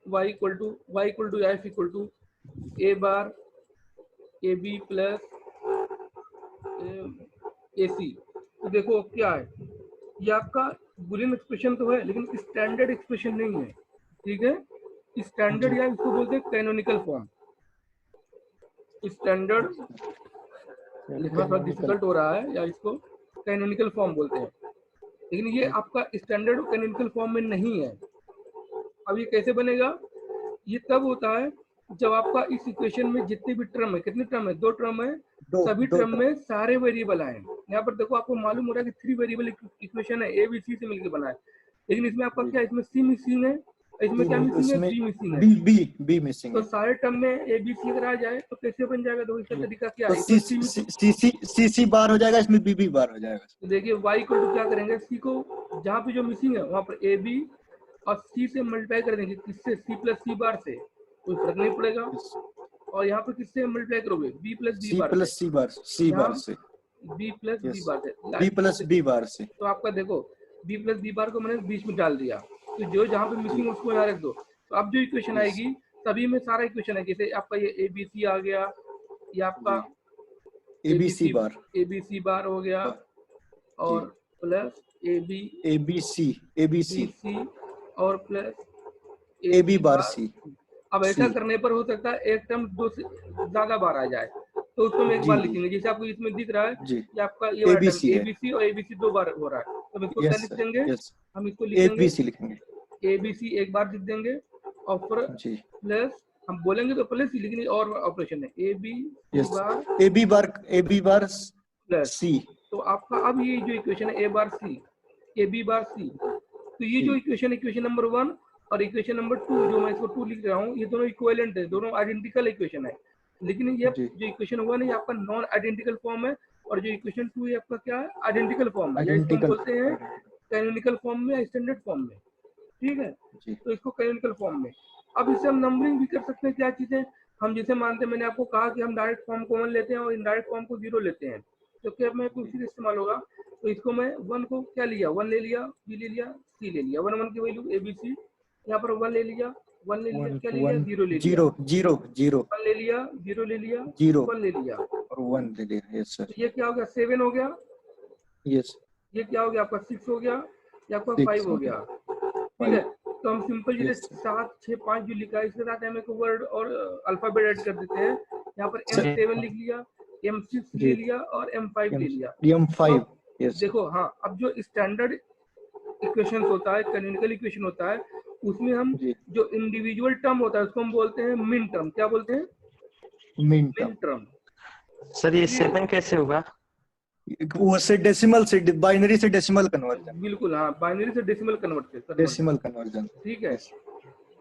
y equal to f equal to a bar A B plus A C. तो देखो क्या है, ये आपका बूलियन एक्सप्रेशन तो है लेकिन स्टैंडर्ड एक्सप्रेशन नहीं है। ठीक है, स्टैंडर्ड या इसको बोलते हैं कैनोनिकल फॉर्म। स्टैंडर्ड लिखना थोड़ा डिफिकल्ट हो रहा है, या इसको कैनोनिकल फॉर्म बोलते हैं, लेकिन ये आपका स्टैंडर्ड कैनोनिकल फॉर्म में नहीं है। अब ये कैसे बनेगा, ये तब होता है जब आपका इस इक्वेशन में जितने भी टर्म है, कितने टर्म है, 2 टर्म है, सभी टर्म में सारे वेरिएबल आए। यहाँ पर देखो आपको मालूम हो रहा है कि 3 वेरिएबल इक्वेशन है, ए बी सी से मिलकर बना है, लेकिन इसमें आपका क्या, इसमें सी मिसिंग है, इसमें क्या मिसिंग है, बी मिसिंग है, बी मिसिंग तो है। सारे टर्म में ए बी सी अगर आ जाए तो कैसे बन जाएगा, तो इसका तरीका क्या है, सी सी बार हो जाएगा, इसमें बी बी बार हो जाएगा। तो देखिए y को तो क्या करेंगे, सी को जहाँ पे जो मिसिंग है वहाँ पर ए बी और सी से मल्टीप्लाई कर देंगे, किससे, सी प्लस सी बार से, कोई फर्क नहीं पड़ेगा। और यहाँ पर किससे मल्टीप्लाई करोगे, बी प्लस बी बार से, सी बार से, बी प्लस बी बार से, बी प्लस बी बार से। तो आपका देखो बी प्लस बी बार को मैंने बीच में डाल दिया, तो जो जहाँ पे मिसिंग है उसको यहाँ रख दो। तो अब जो इक्वेशन आएगी सभी में सारा इक्वेशन है, जैसे आपका ये ए बी सी आ गया, ये आपका ए बी सी बार हो गया, और प्लस ए बी सी और प्लस ए बी बार सी। अब ऐसा करने पर हो सकता है एक टर्म 2 से ज्यादा बार आ जाए, तो उसको हम एक बार लिखेंगे। जैसे आपको इसमें दिख रहा है कि आपका ये वाला टर्म ए बी सी और ए बी सी 2 बार हो रहा है, तो इसको क्या लिख देंगे, हम इसको लिखेंगे ए बी सी एक बार लिख देंगे, और प्लस हम बोलेंगे तो प्लस ही, लेकिन और ऑपरेशन है ए बी बार प्लस सी। तो आपका अब ये जो इक्वेशन है ए बार सी, ए बी बार सी। तो ये जो इक्वेशन नंबर 1 और इक्वेशन नंबर 2 जो मैं इसको 2 लिख रहा हूँ, ये दोनों इक्विवेलेंट है, दोनों आइडेंटिकल इक्वेशन है। लेकिन ये जो इक्वेशन 1 है ये आपका नॉन आइडेंटिकल फॉर्म है, और जो इक्वेशन 2 है आपका क्या है, आइडेंटिकल फॉर्म है, या इसको हम बोलते हैं कैनोनिकल फॉर्म में या स्टैंडर्ड फॉर्म में। ठीक है, तो इसको कैनोनिकल फॉर्म में। अब इससे हम नंबरिंग भी कर सकते हैं। क्या चीजें हम जैसे मानते हैं, मैंने आपको कहा कि हम डायरेक्ट फॉर्म कॉमन लेते हैं और इनडायरेक्ट फॉर्म को 0 लेते हैं, तो क्या मैं कुछ इस्तेमाल होगा। तो इसको मैं 1 को क्या लिया, 1 ले लिया, बी ले लिया, सी ले लिया, 1 1 की वैल्यू ए बी सी। यहाँ पर 1 ले लिया, 1 ले लिया, क्या ले लिया, 0 ले लिया, 1 ले लिया, 0 ले लिया, 1 ले लिया और 1 ले लिया। Yes sir. ये क्या हो गया, 7 हो गया। यस। ये क्या हो गया आपका, 6 हो गया, या आपका 5 हो गया। ठीक है, तो हम सिंपल जैसे 7 6 5 जो लिखा है इसके साथ हम एक वर्ड और अल्फाबेट ऐड कर देते हैं। यहाँ पर M7 लिख लिया, M6 ले लिया और M5 ले लिया। M5। यस। देखो हाँ, अब जो स्टैंडर्ड इक्वेशन होता है, कैनोनिकल इक्वेशन होता है, उसमें हम जो इंडिविजुअल टर्म होता है उसको हम बोलते हैं मिन टर्म। क्या बोलते हैं, मिन टर्म। सर ये 7 कैसे होगा? वो से डेसिमल से बाइनरी से डेसिमल कन्वर्जन। बिल्कुल हाँ, बाइनरी से डेसिमल डेसिमल कन्वर्जन। ठीक है,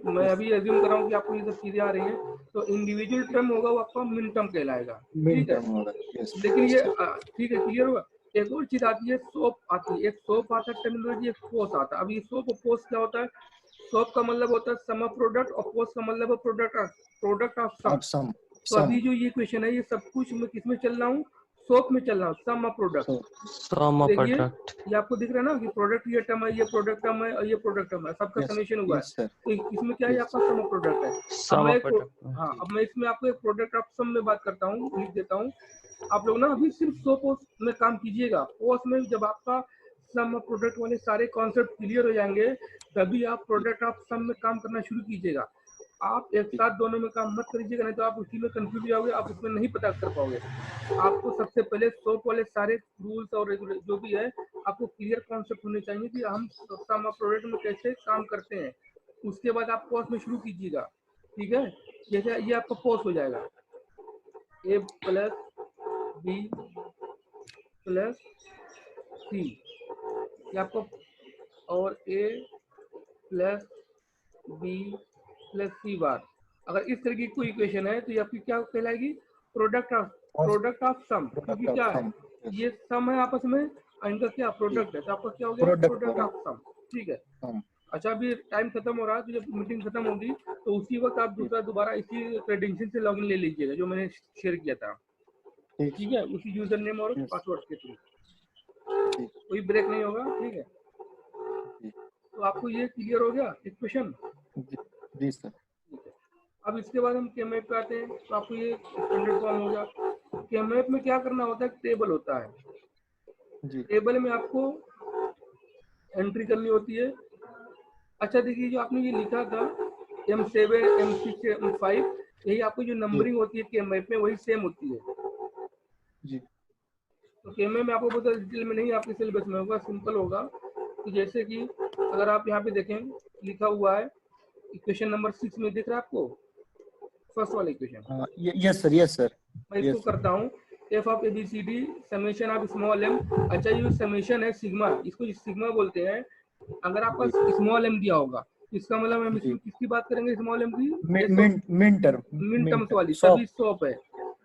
मैं अभी एज्यूम कर रहा हूँ कि आपको ये सब चीजें आ रही हैं। तो इंडिविजुअल टर्म होगा वो आपका मिन टर्म कहलाएगा। ठीक है, लेकिन ये ठीक है, क्लियर हुआ। एक और चीज आती है, सोप आती है। एक सोप आता है टर्मिनोलॉजी, एक पोस आता है। अब ये सोप और पोस क्या होता है, सोप का मतलब होता है सम ऑफ प्रोडक्ट और पोस का मतलब है प्रोडक्ट ऑफ सम। तो अभी जो ये क्वेश्चन है ये सब कुछ मैं किसमें चल रहा हूँ, सोप में चल रहा हूँ, सम ऑफ प्रोडक्ट। देखिए ये आपको दिख रहा है ना कि प्रोडक्ट ये टर्म है, ये प्रोडक्ट टर्म है और ये प्रोडक्ट टर्म है, सबका समेशन हुआ है। तो इसमें क्या है, आपका सम ऑफ प्रोडक्ट है। अब मैं इसमें आपको एक प्रोडक्ट ऑफ सम में बात करता हूँ, लिख देता हूँ। आप लोग ना अभी सिर्फ सोप में काम कीजिएगा। पोस में जब आपका सम ऑफ प्रोडक्ट वाले सारे कॉन्सेप्ट क्लियर हो जाएंगे तभी आप प्रोडक्ट ऑफ सम में काम करना शुरू कीजिएगा। आप एक साथ दोनों में काम मत करिएगा, नहीं तो आप उसी में कंफ्यूज हो जाओगे, आप उसमें नहीं पता कर पाओगे। आपको सबसे पहले सोप वाले सारे रूल्स और जो भी है आपको क्लियर कॉन्सेप्ट होने चाहिए कि हम सम ऑफ प्रोडक्ट में कैसे काम करते हैं। उसके बाद आप पोस में शुरू कीजिएगा। ठीक है, जैसे ये आपका पोस हो जाएगा, ए प्लस बी प्लस सी, ये आपको, और ए प्लस बी प्लस सी बार। अगर इस तरह की कोई इक्वेशन है तो ये आपकी क्या कहलाएगी, प्रोडक्ट ऑफ सम। क्योंकि क्या है, ये सम है आपस में, इनका क्या प्रोडक्ट है, तो आपका क्या हो गया, प्रोडक्ट ऑफ सम। ठीक है, अच्छा अभी टाइम खत्म हो रहा है, तो जब मीटिंग खत्म होगी तो उसी वक्त आप दोबारा इसी क्रेडेंशियल से लॉगिन ले लीजिएगा जो मैंने शेयर किया था। ठीक है, उसी यूजर नेम और पासवर्ड के थ्रू, कोई ब्रेक नहीं होगा। ठीक है, तो आपको ये क्लियर हो गया इक्वेशन। जी सर। अब इसके बाद हम केमैप पे आते हैं, तो आपको ये स्टैंडर्ड फॉर्म हो गया। केमैप में क्या करना होता है, टेबल होता है जी। टेबल में आपको एंट्री करनी होती है। अच्छा देखिए, जो आपने ये लिखा था M7 M6 M5, यही आपको जो नंबरिंग होती है केमैप में वही सेम होती है जी। तो केमैप में आपको बहुत डिटेल में नहीं, आपके सिलेबस में होगा, सिंपल होगा। तो जैसे कि अगर आप यहाँ पे देखें, लिखा हुआ है इक्वेशन नंबर 6 में, दिख रहा है आपको फर्स्ट वाला equation. Yes sir, yes sir. मैं इसको करता हूँ, F of ABCD summation of small m। अच्छा ये समेशन है सिग्मा, इसको सिग्मा बोलते हैं। अगर आपका स्मॉल m दिया होगा इसका मतलब हम इसमें किसकी बात करेंगे, स्मॉल m की, मिन टर्म्स वाली, सभी सॉप है।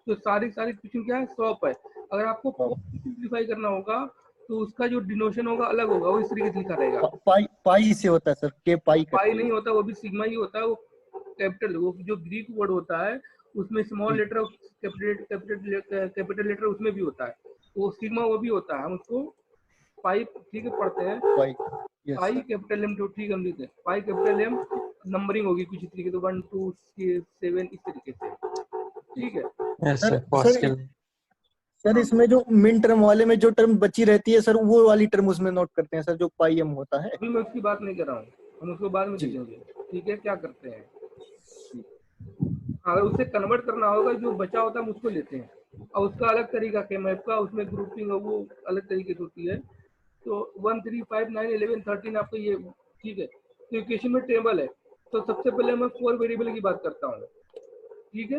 तो सारी क्वेश्चन क्या है, सॉप है। अगर आपको सिंप्लीफाई करना होगा तो उसका जो डिनोशन होगा अलग होगा, वो इस तरीके से लिखा रहेगा। पाई से होता है सर, के पाई नहीं होता, वो भी सिग्मा ही होता है। वो कैपिटल, वो जो ग्रीक वर्ड होता है उसमें स्मॉल लेटर कैपिटल लेटर उसमें भी होता है, वो सिग्मा वो भी होता है। हम उसको पाई, ठीक है, पढ़ते हैं पाई कैपिटल M, ठीक है, हम लिखते हैं पाई कैपिटल M, नंबरिंग होगी कुछ इस तरीके से 1 2 6 7 इस तरीके से। ठीक है सर, इसमें जो मिन टर्म वाले में जो टर्म बची रहती है सर, वो वाली टर्म उसमें नोट करते हैं सर, जो पाई एम होता है। अभी मैं उसकी बात नहीं कर रहा हूँ, हम उसको बाद में देखेंगे। ठीक है, क्या करते हैं, अगर उसे कन्वर्ट करना होगा जो बचा होता है हम उसको लेते हैं, और उसका अलग तरीका केमैप का, उसमें ग्रुपिंग है वो अलग तरीके से होती है। तो 1 3 5 9 11 13 आपको ये, ठीक है। तो इक्वेशन में टेबल है, तो सबसे पहले मैं 4 वेरिएबल की बात करता हूँ। ठीक है,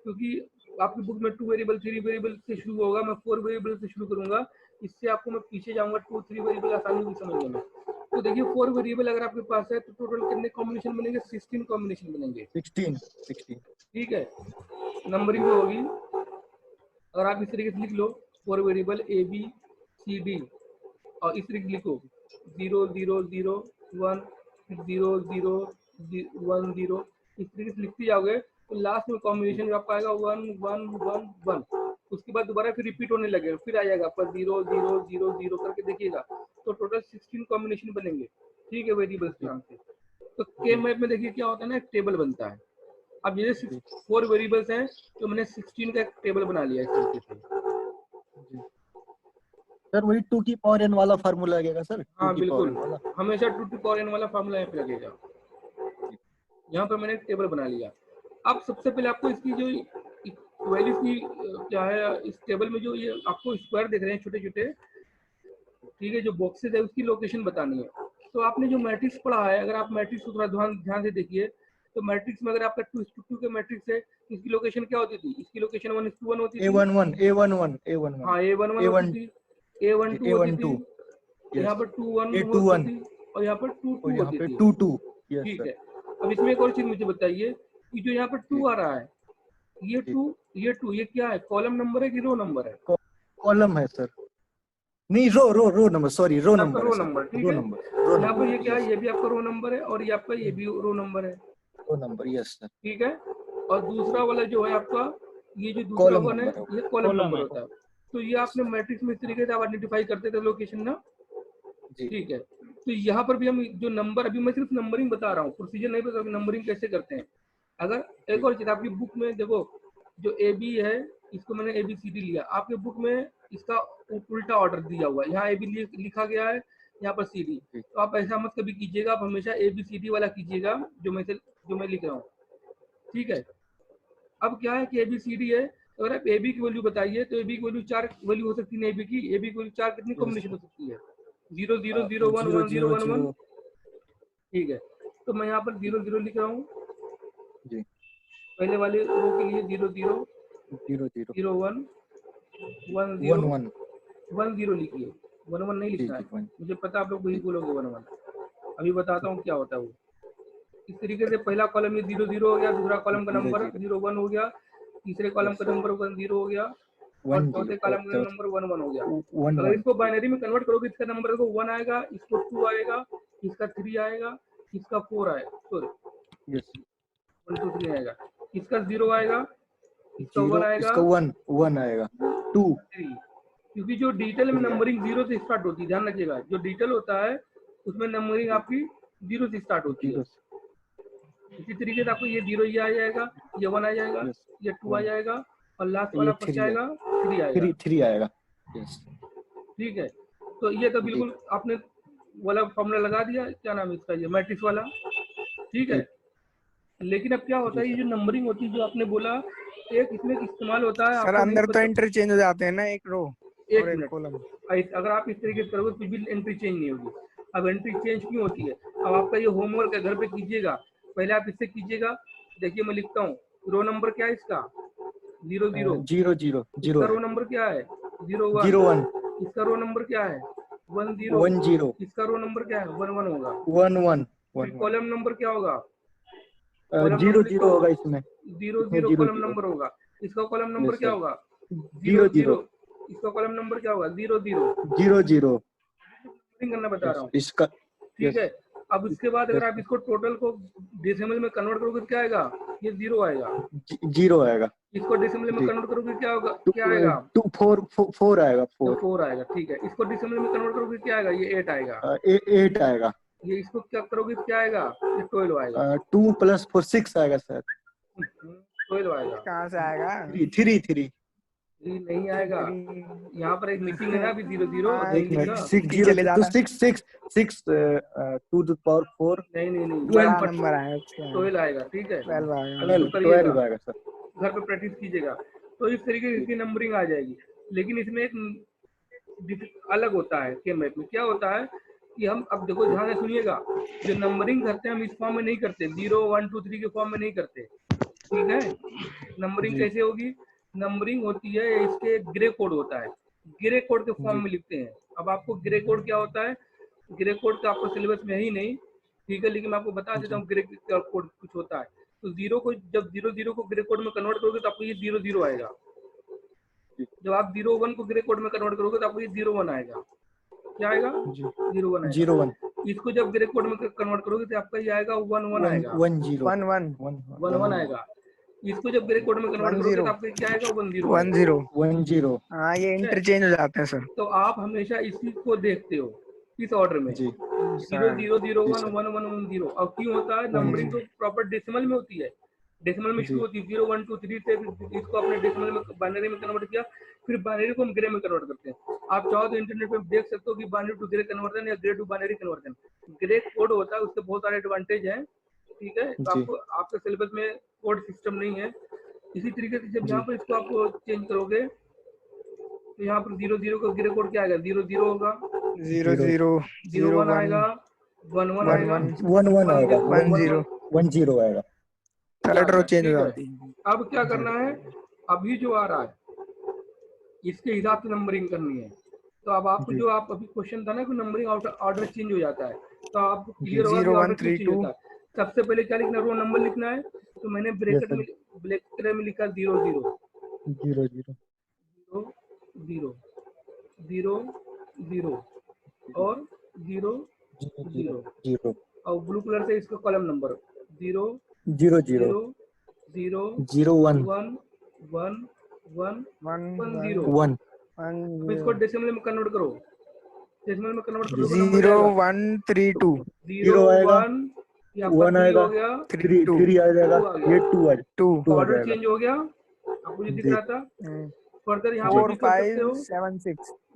क्योंकि आपकी बुक में 2 वेरिएबल 3 वेरिएबल से शुरू होगा, मैं 4 वेरिएबल से शुरू करूंगा इससे आपको मैं पीछे जाऊंगा 2 3 वेरिएबल आसानी होगी समझने में। तो देखिए 4 वेरिएबल अगर आपके पास है तो टोटल कितने कॉम्बिनेशन बनेंगे? 16 कॉम्बिनेशन बनेंगे। 16 ठीक है, नंबरिंग जो होगी अगर आप इस तरीके से लिख लो 4 variable A B C D और इस तरीके लिखो 0 0 0 1 0 0 1 0 इस तरीके से लिखते जाओगे तो लास्ट में कॉम्बिनेशन आपका आएगा 1 1 1 1। उसके बाद दोबारा फिर रिपीट होने लगेगा, फिर आ जाएगा आपका 0 0 0 0 करके देखिएगा तो टोटल 16 कॉम्बिनेशन बनेंगे। ठीक है, वेरिएबल्स के नाम से। तो के मैप में देखिए क्या होता है ना, एक टेबल बनता है। अब ये 4 वेरिएबल्स हैं तो मैंने 16 का एक टेबल बना लिया इस तरीके से। सर वही 2 की पावर n वाला फार्मूला लगेगा सर? 2 हाँ की पावर बिल्कुल, n वाला हमेशा 2 टू पावर n वाला फार्मूला यहाँ पे लगेगा। यहाँ पर मैंने एक टेबल बना लिया। अब सबसे पहले आपको इसकी जो वैल्यूज की क्या है, इस टेबल में जो ये आपको स्क्वायर दिख रहे हैं छोटे छोटे, ठीक है, जो बॉक्सेस है उसकी लोकेशन बतानी है। तो आपने जो मैट्रिक्स पढ़ा है, अगर आप मैट्रिक्स को थोड़ा ध्यान से देखिए तो मैट्रिक्स में अगर आपका 2:2 के मैट्रिक्स है इसकी लोकेशन क्या होती थी? इसकी लोकेशन 1:1 होती थी। A11 हाँ, A11 होती थी, A12 होती थी, yes यहाँ पर 21 A21 होती थी और यहाँ पर 22 और यहाँ होती पे थी। 22 yes ठीक सर है, अब इसमें एक और चीज मुझे बताइए कि जो यहाँ पर 2 आ रहा है, ये 2 ये क्या है? कॉलम नंबर है कि रो नंबर है? कॉलम है सर, नहीं रो नंबर, सॉरी रो आपका नंबर रो है सर, नंबर। ठीक रो है, नंबर यहाँ पर ये क्या yes है? ये भी आपका रो नंबर है और ये आपका ये भी रो नंबर है। Row number yes sir. ठीक है, और दूसरा वाला जो है आपका ये जो दूसरा कॉलम वन है नंबर है ये कॉलम कॉलम नंबर है। होता है। तो ये आपने मैट्रिक्स में इस तरीके से आप आइडेंटिफाई करते थे लोकेशन ना। जी ठीक है, तो यहाँ पर भी हम जो नंबर, अभी मैं सिर्फ नंबरिंग बता रहा हूँ, प्रोसीजर नहीं बता, नंबरिंग कैसे करते हैं। अगर एक और चीज आपकी बुक में देखो, जो ए बी है इसको मैंने ए बी सी डी लिया, आपके बुक में इसका उल्टा ऑर्डर दिया हुआ है, यहाँ ए बी लिखा गया है, यहाँ पर सी डी। तो आप ऐसा मत कभी कीजिएगा, आप हमेशा ए बी सी डी वाला कीजिएगा जो मैं लिख रहा हूँ। ठीक है, अब क्या है कि ए बी सी डी है, तो अगर आप ए बी की वैल्यू बताइए तो ए बी की वैल्यू 4 वैल्यू हो सकती है ए बी की। ए बी की वैल्यू 4 कितनी कॉम्बिनेशन हो सकती है? 0 0 0 1 1 0 1 1। ठीक है, तो मैं यहाँ पर 0 0 लिख रहा हूँ जी, पहले वाले रो के लिए 0 0 0 0 1 1 1 0 1 1 0 लिखिए, 1 1 नहीं लिखना है, मुझे पता आप लोग वही बोलोगे 1 1। अभी बताता हूँ क्या होता है वो। इस तरीके से पहला कॉलम ये 0 0 हो गया, दूसरा कॉलम का नंबर 0 1 हो गया, तीसरे कॉलम का नंबर 1 0 हो गया और चौथे कॉलम का नंबर 1 1 हो गया। अगर इसको बाइनरी में कन्वर्ट करोगे इसका नंबर देखो 1 आएगा, इसको 2 आएगा, इसका 3 आएगा, इसका 4 आएगा, सॉरी 1 2 3 आएगा, इसका 0 आएगा, इसका 1 आएगा, इसका 1 आएगा 2। 3। क्योंकि जो डिजिटल में नंबरिंग 0 से स्टार्ट होती है, ध्यान रखिएगा, जो डिजिटल होता है उसमें नंबरिंग आपकी 0 से स्टार्ट होती है। इसी तरीके से आपको ये 0 ये आ जाएगा, ये 1 आ जाएगा, ये 2 आ जाएगा और लास्ट वाला पर क्या आएगा? 3 आएगा। 3 आएगा yes ठीक है, तो ये तो बिल्कुल आपने वाला फॉर्मूला लगा दिया, क्या नाम है इसका, ये मैट्रिक्स वाला। ठीक है, लेकिन अब क्या होता है, ये जो नंबरिंग होती है जो आपने बोला, एक इसमें इस्तेमाल होता है सर अंदर तो इंटरचेंज हो जाते हैं ना, एक रो और एक कॉलम। अगर आप इस तरीके से करोगे कुछ भी एंट्री चेंज नहीं होगी। अब एंट्री चेंज क्यों होती है? अब आपका ये होमवर्क है, घर पे कीजिएगा, पहले आप इससे कीजिएगा। देखिए मैं लिखता हूँ, रो नंबर क्या है इसका? 0 0 0 0 इसका रो नंबर क्या है? 0 1 0 1 इसका रो नंबर क्या है? 1 0 1 0 इसका रो नंबर क्या है? 1 1 होगा। 1 1 फिर कॉलम नंबर क्या होगा? 0 0 होगा इसमें, 0 0 कॉलम नंबर होगा। इसका कॉलम नंबर क्या होगा? 0 0 इसका कॉलम नंबर क्या होगा? 0 0 0 0 करना बता रहा हूँ इसका। ठीक है, अब इसके बाद अगर आप इसको टोटल को डेसिमल में कन्वर्ट करोगे तो क्या आएगा? ये 0 आएगा। 0 आएगा। इसको डेसिमल में कन्वर्ट करोगे क्या होगा? क्या आएगा? 4 आएगा। 4 आएगा। ठीक है, इसको डेसिमल में कन्वर्ट करोगे क्या आएगा? ये 8 आएगा। 8 आएगा। ये इसको क्या करोगे क्या आएगा? ये 12 आएगा। 2 + 4 6 आएगा सर। 12 आएगा। कहाँ से आएगा? 3 नहीं आएगा, यहाँ पर एक मीटिंग है ना अभी। 0 0 6 0 तो 6 2 to the power 4 नहीं बड़ा नंबर आया उसका। 12 आएगा। ठीक है, 12 आएगा सर। घर पे प्रैक्टिस कीजिएगा तो इस तरीके की नंबरिंग आ जाएगी। लेकिन इसमें एक अलग होता है के मैप में। क्या होता है कि हम, अब देखो ध्यान से सुनिएगा, जो नंबरिंग करते हैं हम इस फॉर्म में नहीं करते, 0 1 2 3 के फॉर्म में नहीं करते। ठीक है, नंबरिंग कैसे होगी? नंबरिंग होती है, इसके ग्रे कोड होता है। ग्रे कोड के फॉर्म जी। में लिखते हैं। अब आपको ग्रे कोड क्या होता है, ग्रे कोड का आपको सिलेबस में है ही नहीं, ठीक है, लेकिन मैं आपको बता देता हूँ ग्रे कोड कुछ होता है। तो जीरो को जब 00 को ग्रे कोड में कन्वर्ट करोगे तो आपको ये 00 आएगा। जब आप 01 को ग्रे कोड में कन्वर्ट करोगे तो आपको ये 01 आएगा। क्या आएगा? जी 01 आएगा। 01 इसको जब ग्रे कोड में कन्वर्ट करोगे तो आपका ये आएगा 11 आएगा, 10 वन वन 11 आएगा। इसको जब ग्रे कोड में कन्वर्ट करोगे तो आपका क्या आएगा? 10 वन आएगा। जीरो 10 हाँ ये इंटरचेंज हो जाते हैं सर। तो आप हमेशा इसी को देखते हो इस ऑर्डर में, जी 0 0 0 जी 1 सर 1 1 1 0। अब क्यों होता है? नंबरिंग तो प्रॉपर डेसिमल में होती है, डेसिमल में शुरू जी होती है 0 1 2 3 से, इसको अपने डेसिमल में बाइनरी में कन्वर्ट किया, फिर बाइनरी को हम ग्रे में कन्वर्ट करते हैं। आप चाहो तो इंटरनेट पे देख सकते हो कि बाइनरी टू ग्रे कन्वर्जन या gray to binary conversion. Gray code होता है, उसके बहुत सारे एडवांटेज हैं, ठीक है। तो जी आपको आपके सिलेबस में कोड सिस्टम नहीं है। इसी तरीके से जब जी यहाँ पर इसको आप चेंज करोगे तो यहाँ पर 00 का ग्रे कोड क्या आएगा? 00 होगा, 0 0 01 आएगा, 11 आएगा, 11 आएगा 10 10 आएगा। थर्ड रो चेंज हो ठीक है। जाती है। अब क्या करना है, अभी जो आ रहा है इसके हिसाब से नंबरिंग करनी है। तो अब आपको जी जो आप अभी क्वेश्चन था ना कि नंबरिंग ऑर्डर चेंज हो जाता है, तो आपको क्लियर जी होगा कि 0 ऑर्डर 1 क्यों 3 चेंज 2 होता है। सबसे पहले क्या लिखना है? रो नंबर लिखना है। तो मैंने ब्रैकेट सर। में लिखा 0 0 0 0 0 0 0 और 0 0 0 और ब्लू कलर से इसका कॉलम नंबर 0 0 0 0 0 0 1 1 1 1 1 1 1 0। 1 अब इसको डेसिमल में कन्वर्ट करो, डेसिमल में कन्वर्ट करोगे जी। नंबर 0 आएगा 1 3 2 0 आएगा, 1, ये आपका 1 3 आएगा, हो गया, 3 2 3 आ जाएगा, 2 आ गया, ये 2 आ 2 आ ऑर्डर जाएगा। चेंज हो गया। आपको जो दिख जी रहा था फर्दर यहाँ पर 4 भी कर सकते 5 हो। 7 6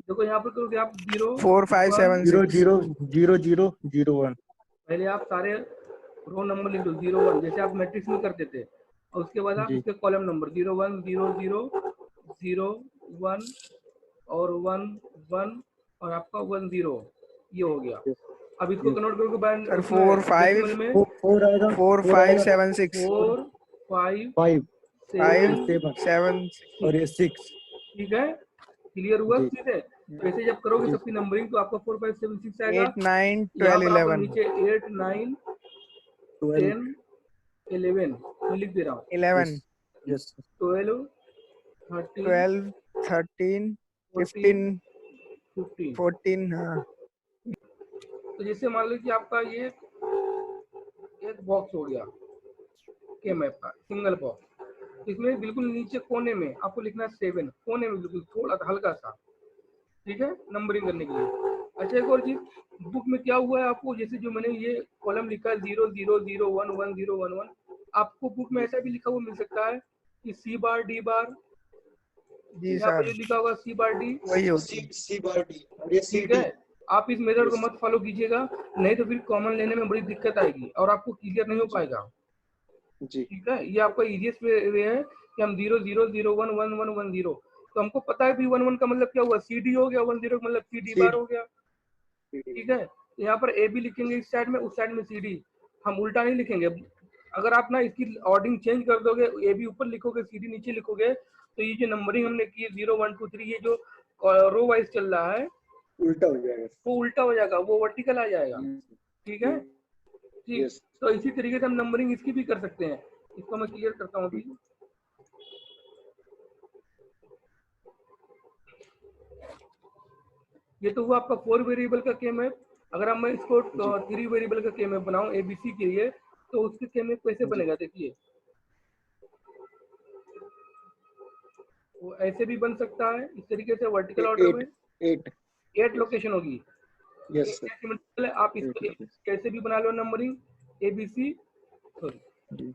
देखो यहाँ पर करोगे आप 0 4 5 7 0 6 0 0 0 0 1 पहले आप सारे रो नंबर लिख दो 0 1 जैसे आप मैट्रिक्स में करते थे, और उसके बाद आप जी इसके कॉलम नंबर 0 1 0 0 0 1 और 1 1 और आपका 1 0, ये हो गया। अब इसको कन्वर्ट करोगे बाय सर 4 5 डेसिमल में 4 आएगा, 4 4 5 आएगा, 7 6 4 5 5 7 5 7 7 और ये 6। ठीक है, क्लियर हुआ जी चीजें। वैसे जब करोगे जी सबकी नंबरिंग तो आपका 4 5 7 6 आएगा। 8 9 यहाँ 12 पर आपको 11 नीचे 8 9 12 10 11 मैं लिख दे रहा हूँ, 11 यस 12 13 12 13 14 15 15। 14 हाँ तो जैसे मान लो कि आपका ये एक बॉक्स हो गया के मैप का सिंगल बॉक्स, इसमें बिल्कुल नीचे कोने में आपको लिखना है 7, कोने में बिल्कुल थोड़ा हल्का सा, ठीक है, नंबरिंग करने के लिए। अच्छा एक और चीज, बुक में क्या हुआ है आपको, जैसे जो मैंने ये कॉलम लिखा है 0 0 0 1 1 0 1 1, आपको बुक में ऐसा भी लिखा हुआ मिल सकता है कि C बार D बार, जी यहाँ पे सर जो लिखा होगा C बार D, वही होती है। सी बार डी और ये सी ठीक है। आप इस मेथड को मत फॉलो कीजिएगा, नहीं तो फिर कॉमन लेने में बड़ी दिक्कत आएगी और आपको क्लियर नहीं हो पाएगा। जी ठीक है, ये आपका इजीएस्ट वे है कि हम 0 0 0 1 1 1 1 0, तो हमको पता है भी 1 1 का मतलब क्या हुआ, CD हो गया, 1 0 का मतलब CD बार हो गया। ठीक है, यहाँ पर ए बी लिखेंगे इस साइड में, उस साइड में CD, हम उल्टा नहीं लिखेंगे। अगर आप ना इसकी ऑर्डरिंग चेंज कर दोगे, ए बी ऊपर लिखोगे CD नीचे लिखोगे, तो ये जो नंबरिंग हमने की 0 1 2 3, ये जो रो वाइज चल रहा है उल्टा हो जाएगा। वो उल्टा हो जाएगा, वो वर्टिकल आ जाएगा। ठीक है, ठीक। यस तो इसी तरीके से हम नंबरिंग इसकी भी कर सकते हैं, इसको मैं क्लियर करता हूँ अभी। ये तो हुआ आपका 4 वेरिएबल का के मैप। अगर हम मैं इसको 3 वेरिएबल का के मैप बनाऊं ABC के लिए, तो उसके के मैप कैसे बनेगा, देखिए वो ऐसे भी बन सकता है इस तरीके से वर्टिकल ऑर्डर में, 8 लोकेशन होगी। यस सर सिमिलर है, आप इसको कैसे भी बना लो नंबरिंग ABC, सॉरी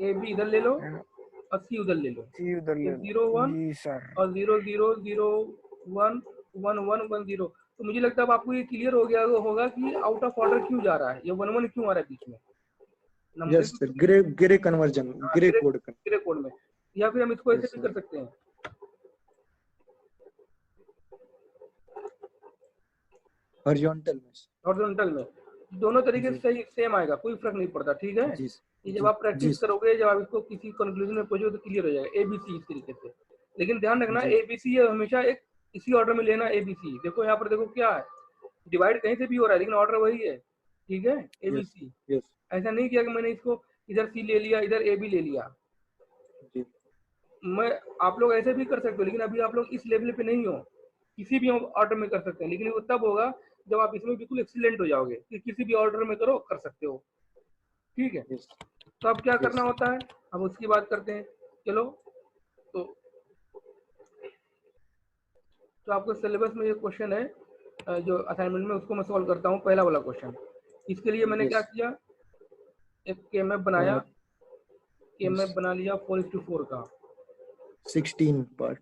AB इधर ले लो और C उधर ले लो, जी उधर ले 0 1 जी सर और 0 0 0 1 1 1 1 0। तो मुझे लगता है अब आपको ये क्लियर हो गया होगा कि आउट ऑफ ऑर्डर क्यों जा रहा है, ये 1 1 क्यों आ रहा है बीच में number, yes sir grey conversion gray code grey code में। या फिर हम इसको ऐसे भी कर सकते हैं, हॉरिजॉन्टल में। हॉरिजॉन्टल में, दोनों तरीके से सही सेम आएगा, कोई फर्क नहीं पड़ता। ठीक है, जी ये जब आप प्रैक्टिस करोगे, जब आप इसको किसी कंक्लूजन में पहुंचोगे तो क्लियर हो जाएगा ABC इस तरीके से। लेकिन ध्यान रखना ABC हमेशा एक इसी ऑर्डर में लेना ABC। देखो यहाँ पर देखो क्या है, डिवाइड कहीं से भी हो रहा है लेकिन ऑर्डर वही है, ठीक है, ABC। यस ऐसा नहीं किया कि मैंने इसको इधर C ले लिया, इधर AB ले लिया। जी मैं आप लोग ऐसे भी कर सकते हो, लेकिन अभी आप लोग इस लेवल पे नहीं हो, किसी भी ऑर्डर में कर सकते हैं, लेकिन वो तब होगा जब आप इसमें बिल्कुल एक्सीलेंट हो जाओगे कि किसी भी ऑर्डर में करो, कर सकते हो, ठीक है। यस तो अब क्या करना यस होता है, हम उसकी बात करते हैं। चलो, तो आपको सिलेबस में ये क्वेश्चन है जो असाइनमेंट में, उसको मैं सॉल्व करता हूँ। पहला वाला क्वेश्चन, इसके लिए मैंने क्या यस किया, एक के मैप बनाया, के yes. मैप बना लिया 4:4 का, 16 पार्ट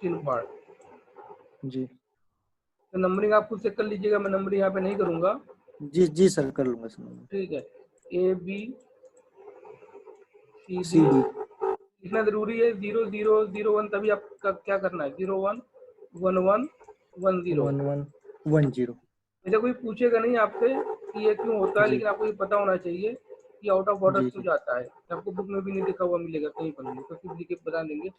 16 पार्ट। जी तो नंबरिंग आप खुद से कर लीजिएगा, मैं नंबरिंग यहाँ पे नहीं करूंगा, जी जी सर कर लूंगा सर ठीक है। ABCD CD इतना जरूरी है, 0 0 0 1, तभी आपका क्या करना है, 0 1 1 1 1 0। 1 1 1 0 ऐसा कोई पूछेगा नहीं आपसे कि ये क्यों होता है, जी लेकिन आपको ये पता होना चाहिए कि आउट ऑफ ऑर्डर जी क्यों जी जाता है। आपको बुक में भी नहीं लिखा हुआ मिलेगा कहीं पर भी, तो सिर्फ लिख के बता देंगे।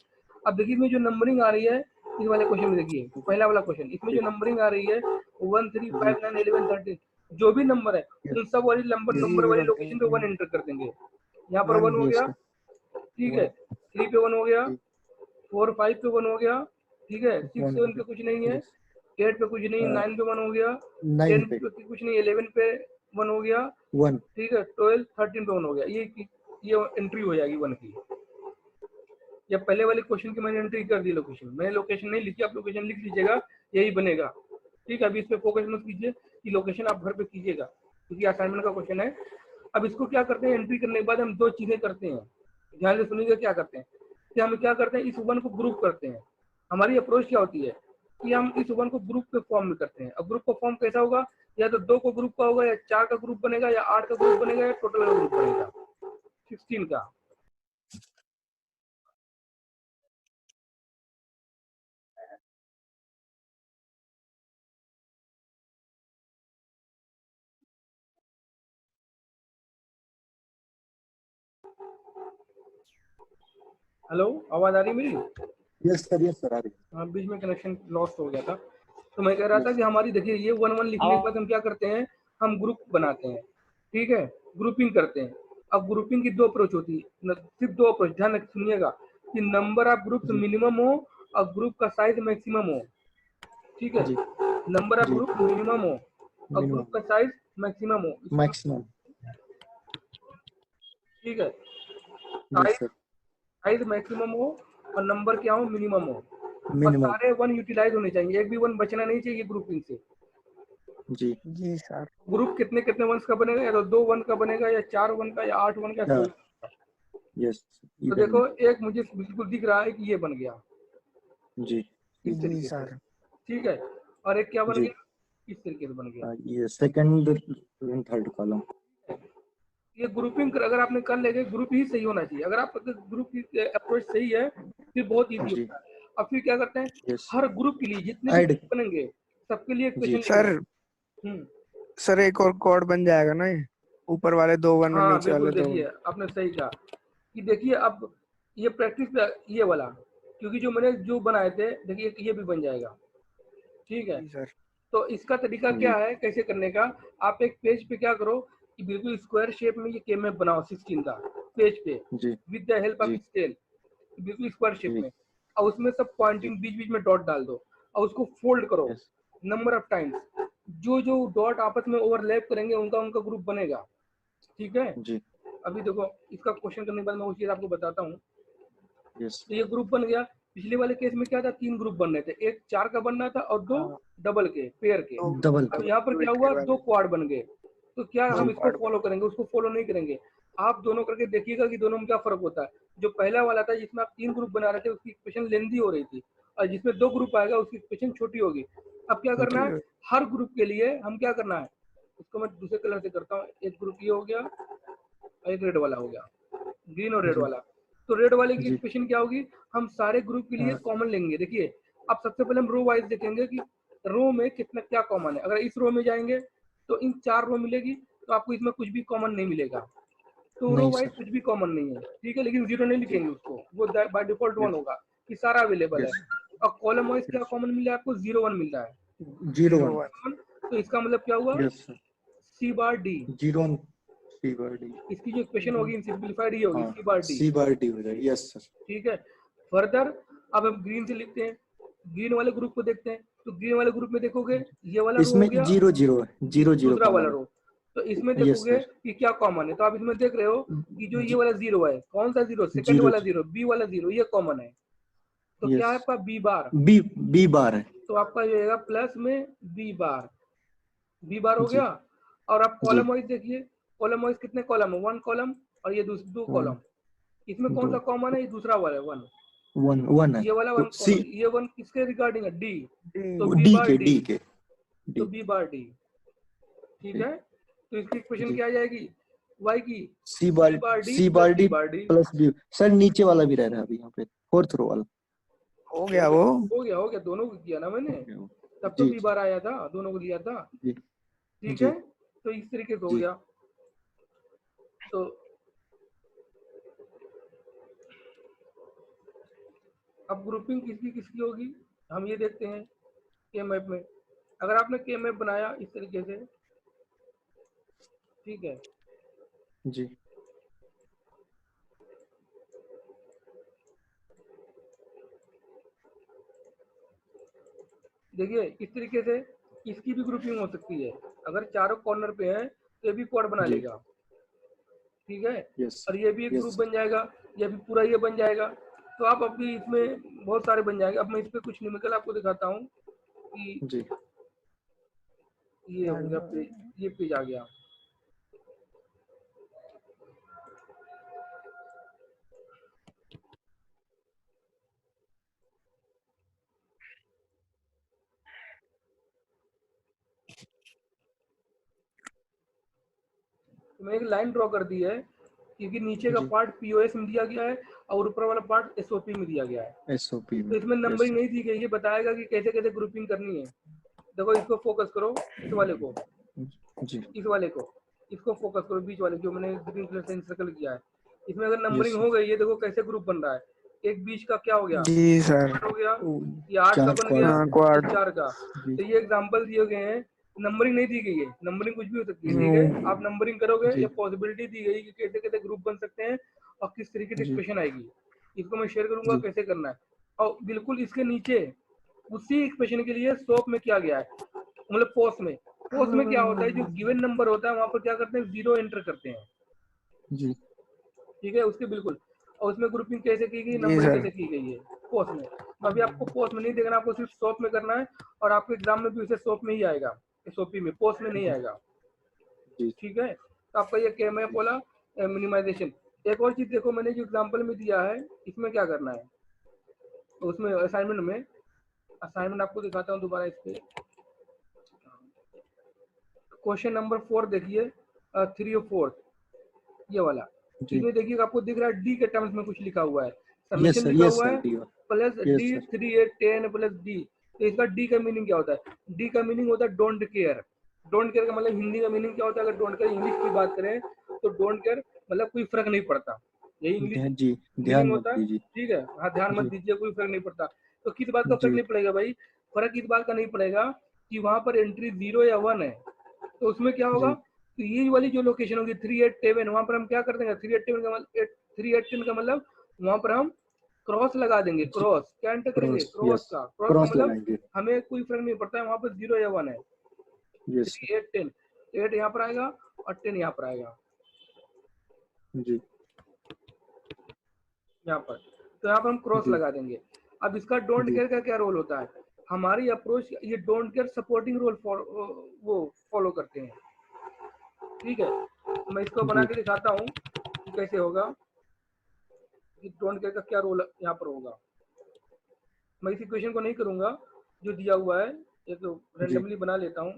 अब देखिए इसमें जो नंबरिंग आ रही है, इस वाले क्वेश्चन में देखिए, पहला वाला क्वेश्चन, इसमें जो नंबरिंग आ रही है 1 3 5 9 11 13, जो भी नंबर है उन सब वाली नंबर वाली लोकेशन पे 1 एंटर कर देंगे। यहाँ पर 1 हो यस गया, सर ठीक है, 3 पे 1 हो गया, जी 4 5 पे 1 हो गया, ठीक है, 6 1 7 पे कुछ नहीं है, यस 8 पे कुछ नहीं, 9 पे 1 हो गया, 9 10 पे पे कुछ नहीं, 11 पे 1 हो गया, 1 ठीक है, 12 13 पे 1 हो गया। ये एंट्री हो जाएगी 1 की। या पहले वाले क्वेश्चन की मैंने एंट्री कर दी लोकेशन, मैंने लोकेशन नहीं लिखी, आप लोकेशन लिख लीजिएगा, यही बनेगा, ठीक है। अभी इस पे फोकस मत कीजिए कि लोकेशन आप घर पे कीजिएगा, क्योंकि असाइनमेंट का क्वेश्चन है। अब इसको क्या करते हैं, एंट्री करने के बाद हम दो चीजें करते हैं, ध्यान से सुनिएगा क्या करते हैं, कि हम क्या करते हैं, इस 1 को ग्रुप करते हैं। हमारी अप्रोच क्या होती है कि हम इस 1 को ग्रुप के फॉर्म में करते हैं। अब ग्रुप का फॉर्म कैसा होगा, या तो 2 को ग्रुप का होगा, या 4 का ग्रुप बनेगा, या 8 का ग्रुप बनेगा, या टोटल का ग्रुप बनेगा 16 का। हेलो, आवाज आ रही है मेरी? यस सर आ रही हाँ, बीच में कनेक्शन लॉस्ट हो गया था। तो मैं कह रहा था कि हमारी देखिए ये 1 1 लिखने के बाद हम क्या करते हैं, हम ग्रुप बनाते हैं, ठीक है, ग्रुपिंग करते हैं। अब ग्रुपिंग की 2 अप्रोच होती है, सिर्फ 2 अप्रोच, ध्यान रख सुनिएगा, कि number of groups G minimum हो और ग्रुप का साइज मैक्सिमम हो, ठीक है। G number of G group minimum हो और मिनिमम ग्रुप का साइज मैक्सिमम हो, मैक्सिमम ठीक है। यस सर साइज मैक्सिमम हो और नंबर क्या हो, मिनिमम हो, और मिनिमम सारे 1 यूटिलाइज होने चाहिए, एक भी 1 बचना नहीं चाहिए ग्रुपिंग से। जी जी सर। ग्रुप कितने कितने 1 का बनेगा, या तो 2 1 का बनेगा, या 4 1 का, या 8 1 का, 16। यस तो देखो एक मुझे बिल्कुल दिख रहा है कि ये बन गया जी इस जी तरीके से, सर। ठीक है, और एक क्या बन जी गया, इस तरीके से बन गया। ये सेकंड एंड थर्ड कॉलम ये ग्रुपिंग अगर आपने कर लेंगे, ग्रुप ही सही होना चाहिए। अगर आपका ग्रुप की अप्रोच सही है फिर बहुत इजी जी होता है। अब फिर क्या करते हैं, यस हर ग्रुप के लिए जितने भी ऐड group बनेंगे सबके लिए जी क्वेश्चन सर लिखना। सर एक और कोड बन जाएगा ना, ये ऊपर वाले 2 1 और हाँ नीचे बिल्कुल, वाले 2 देखिए आपने सही कहा कि देखिए अब ये प्रैक्टिस पे ये वाला, क्योंकि जो मैंने जो बनाए थे देखिए ये भी बन जाएगा, ठीक है। जी सर। तो इसका तरीका जी क्या है कैसे करने का, आप एक पेज पे क्या करो कि बिल्कुल स्क्वायर शेप में ये केमएफ बनाओ 16 का पेज पे, G with the help of G scale, बिल्कुल स्क्वायर शेप जी में, और उसमें सब जी पॉइंटिंग बीच बीच में डॉट डाल दो, और उसको फोल्ड करो यस नंबर ऑफ टाइम्स। जो जो डॉट आपस में ओवरलैप करेंगे उनका उनका ग्रुप बनेगा, ठीक है। जी अभी देखो इसका क्वेश्चन करने के बाद मैं वो चीज आपको बताता हूँ। यस तो ये ग्रुप बन गया। पिछले वाले केस में क्या था, 3 ग्रुप बन रहे थे, एक 4 का बनना था और 2 हाँ, डबल के पेयर के। डबल अब के यहाँ पर क्या हुआ, 2 क्वाड बन गए। तो क्या जी हम इसको फॉलो करेंगे, उसको फॉलो नहीं करेंगे। आप दोनों करके देखिएगा कि दोनों में क्या फर्क होता है। जो पहला वाला था जिसमें आप 3 ग्रुप बना रहे थे उसकी इक्वेशन लेंदी हो रही थी, और जिसमें 2 ग्रुप आएगा उसकी इक्वेशन छोटी होगी। अब क्या करना है, हर ग्रुप के लिए हम क्या करना है, उसको मैं दूसरे कलर से करता हूँ। एक ग्रुप ये हो गया और एक रेड वाला हो गया, ग्रीन और रेड जी वाला। तो रेड वाले की जी इक्वेशन क्या होगी, हम सारे ग्रुप के लिए हाँ कॉमन लेंगे। देखिए अब सबसे पहले हम रो वाइज देखेंगे कि रो में कितना क्या कॉमन है। अगर इस रो में जाएंगे तो इन 4 रो मिलेगी, तो आपको इसमें कुछ भी कॉमन नहीं मिलेगा। तो रो नहीं वाइज सर कुछ भी कॉमन नहीं है, ठीक है, लेकिन 0 नहीं जी लिखेंगे उसको, वो बाय डिफॉल्ट 1 यस होगा कि सारा अवेलेबल है। यस और कॉलम वाइज क्या कॉमन मिल रहा है आपको, 0 1 मिल रहा है। 0 1। तो इसका मतलब क्या हुआ, यस सर, सी बार डी, 0 सी बार डी। इसकी जो इक्वेशन होगी सिंपलीफाइड ये होगी, हाँ, सी बार डी। सी बार डी हो जाएगा। Yes sir. ठीक है, फर्दर अब हम ग्रीन से लिखते हैं, ग्रीन वाले ग्रुप को देखते हैं। तो ग्रीन वाले ग्रुप में देखोगे ये वाला रो इसमें हो गया, 0 0 है, 0 0 दूसरा वाला कॉमन रो। तो इसमें है। यस देखोगे सर। कि क्या कॉमन है, तो आप इसमें देख रहे हो कि जो ये वाला 0 है, कौन सा 0, सेकंड 0 वाला 0, बी वाला 0, ये कॉमन है। तो क्या है यस, आपका B bar, B B bar है तो आपका ये आएगा प्लस में बी बार, बी बार हो जी गया। और आप जी। कॉलम वाइज देखिए, कॉलम वाइज कितने कॉलम है, 1 कॉलम और ये 2 1 कॉलम। इसमें कौन 2 सा कॉमन है, ये दूसरा वाला है 1, 1 1 है। ये वाला तो 1 सी कॉमन, ये 1 किसके रिगार्डिंग है, डी। तो डी। बी डी बार के डी, डी के तो डी बी बार डी। ठीक है, तो इसकी इक्वेशन जी। क्या आ जाएगी, वाई की C bar D C plus bar B D bar D. Plus B. Sir नीचे वाला भी रह रहा है अभी यहाँ पे, फोर्थ रो वाला। हो गया वो। हो गया, दोनों को किया ना मैंने, तब तो जी बी बार आया था, दोनों को लिया था। जी ठीक जी है, तो इस तरीके से हो जी। गया। तो अब ग्रुपिंग किसकी किसकी होगी हम ये देखते हैं के मैप में। अगर आपने के मैप बनाया इस तरीके से, ठीक है, जी देखिए इस तरीके से इसकी भी ग्रुपिंग हो सकती है। अगर चारों कॉर्नर पे है तो ये भी क्वाड बना जी। लेगा, ठीक है, यस और ये भी एक ग्रुप यस बन जाएगा, ये भी पूरा ये बन जाएगा। तो आप अभी इसमें बहुत सारे बन जाएंगे। अब मैं इस पे कुछ न्यूमेरिकल आपको दिखाता हूँ कि जी। ये हो गया पेज, ये पेज आ गया। तो मैंने एक लाइन ड्रॉ कर दी है क्योंकि नीचे का जी पार्ट पीओएस में दिया गया है और ऊपर वाला पार्ट एसओपी में दिया गया है। एसओपी तो में। इसमें यस नंबरिंग नहीं दी गई है, बताएगा कि कैसे कैसे ग्रुपिंग करनी है। देखो इसको फोकस करो, इस वाले को, जी। इस वाले को, इसको फोकस करो, बीच वाले जो मैंने ग्रीन कलर से सर्कल किया है। इसमें अगर यस नंबरिंग हो गई है, देखो कैसे ग्रुप बन रहा है। एक बीच का क्या हो गया, जी सर। हो गया, ये 8 का 4 बन गया, क्वाड। हाँ, ये क्वाड। 4 का। जी तो ये एग्जांपल दिए गए हैं, नंबरिंग नहीं दी गई है, नंबरिंग कुछ भी हो सकती है, ठीक है। आप नंबरिंग करोगे, जी ये पॉसिबिलिटी दी गई कि कैसे कैसे ग्रुप बन सकते हैं और किस तरीके से जी इक्वेशन आएगी। इसको मैं शेयर करूंगा जी कैसे करना है। और बिल्कुल इसके नीचे उसी इक्वेशन के लिए सोप में किया गया है, मतलब पोस्ट में क्या होता है, जो गिवन नंबर होता है वहां पर क्या करते हैं, 0 एंटर करते हैं, जी ठीक है, उसके बिल्कुल। और उसमें ग्रुपिंग कैसे की गई, जी नंबरिंग सर। कैसे की गई है पोस्ट में। तो अभी आपको पोस्ट में नहीं देखना, आपको सिर्फ सोप में करना है। और आपके एग्जाम में भी उसे सोप में ही आएगा, एसओपी में, पोस्ट में नहीं आएगा, जी ठीक है। तो आपका ये के मैप वाला मिनिमाइजेशन। एक और चीज देखो, मैंने जो एग्जाम्पल में दिया है इसमें क्या करना है, तो उसमें असाइनमेंट में, असाइनमेंट आपको दिखाता हूँ दोबारा। इस पे क्वेश्चन नंबर 4 देखिए, 3 और 4, ये वाला। जी। इसमें देखिए आपको दिख रहा है डी के टर्म्स में कुछ लिखा हुआ है, यस समेशन सर, लिखा यस हुआ सर, है, D. Plus yes D sir. 3 8 10 plus D. तो इसका डी का मीनिंग क्या होता है, डी का मीनिंग होता है डोंट केयर। डोंट केयर का मतलब हिंदी का मीनिंग क्या होता है, अगर डोंट केयर इंग्लिश की बात करें तो डोंट केयर मतलब कोई फर्क नहीं पड़ता, यही इंग्लिश जी, मीनिंग ध्यान मत होता है, दीजिए। ठीक है। हाँ, ध्यान मत जी दीजिए, कोई फर्क नहीं पड़ता। तो किस बात का फर्क जी नहीं पड़ेगा भाई, फर्क इस बात का नहीं पड़ेगा कि वहां पर एंट्री 0 या 1 है, तो उसमें क्या होगा, जी तो ये वाली जो लोकेशन होगी 3 8 7, वहां पर हम क्या कर देंगे, 3 8 7 का मतलब 3 8 10 का मतलब वहां पर हम क्रॉस लगा देंगे। जी। क्रॉस क्या एंटर करेंगे, क्रॉस, क्रॉस यस। का, क्रॉस का क्रॉस मतलब लगाएंगे। हमें कोई फर्क नहीं पड़ता है वहां पर 0 या 1 है। Yes sir. 3 8 10, 8 यहाँ पर आएगा और 10 यहाँ पर आएगा, जी यहाँ पर। तो यहाँ पर हम क्रॉस जी लगा देंगे। अब इसका डोंट जी केयर का क्या रोल होता है, हमारी अप्रोच ये डोंट केयर सपोर्टिंग रोल वो फॉलो करते हैं, ठीक है। तो मैं इसको बना जी के दिखाता हूँ कि कैसे होगा, कि डोंट केयर का क्या रोल यहाँ पर होगा। मैं इस इक्वेशन को नहीं करूंगा जो दिया हुआ है, एक तो जी रेंडमली बना लेता हूँ।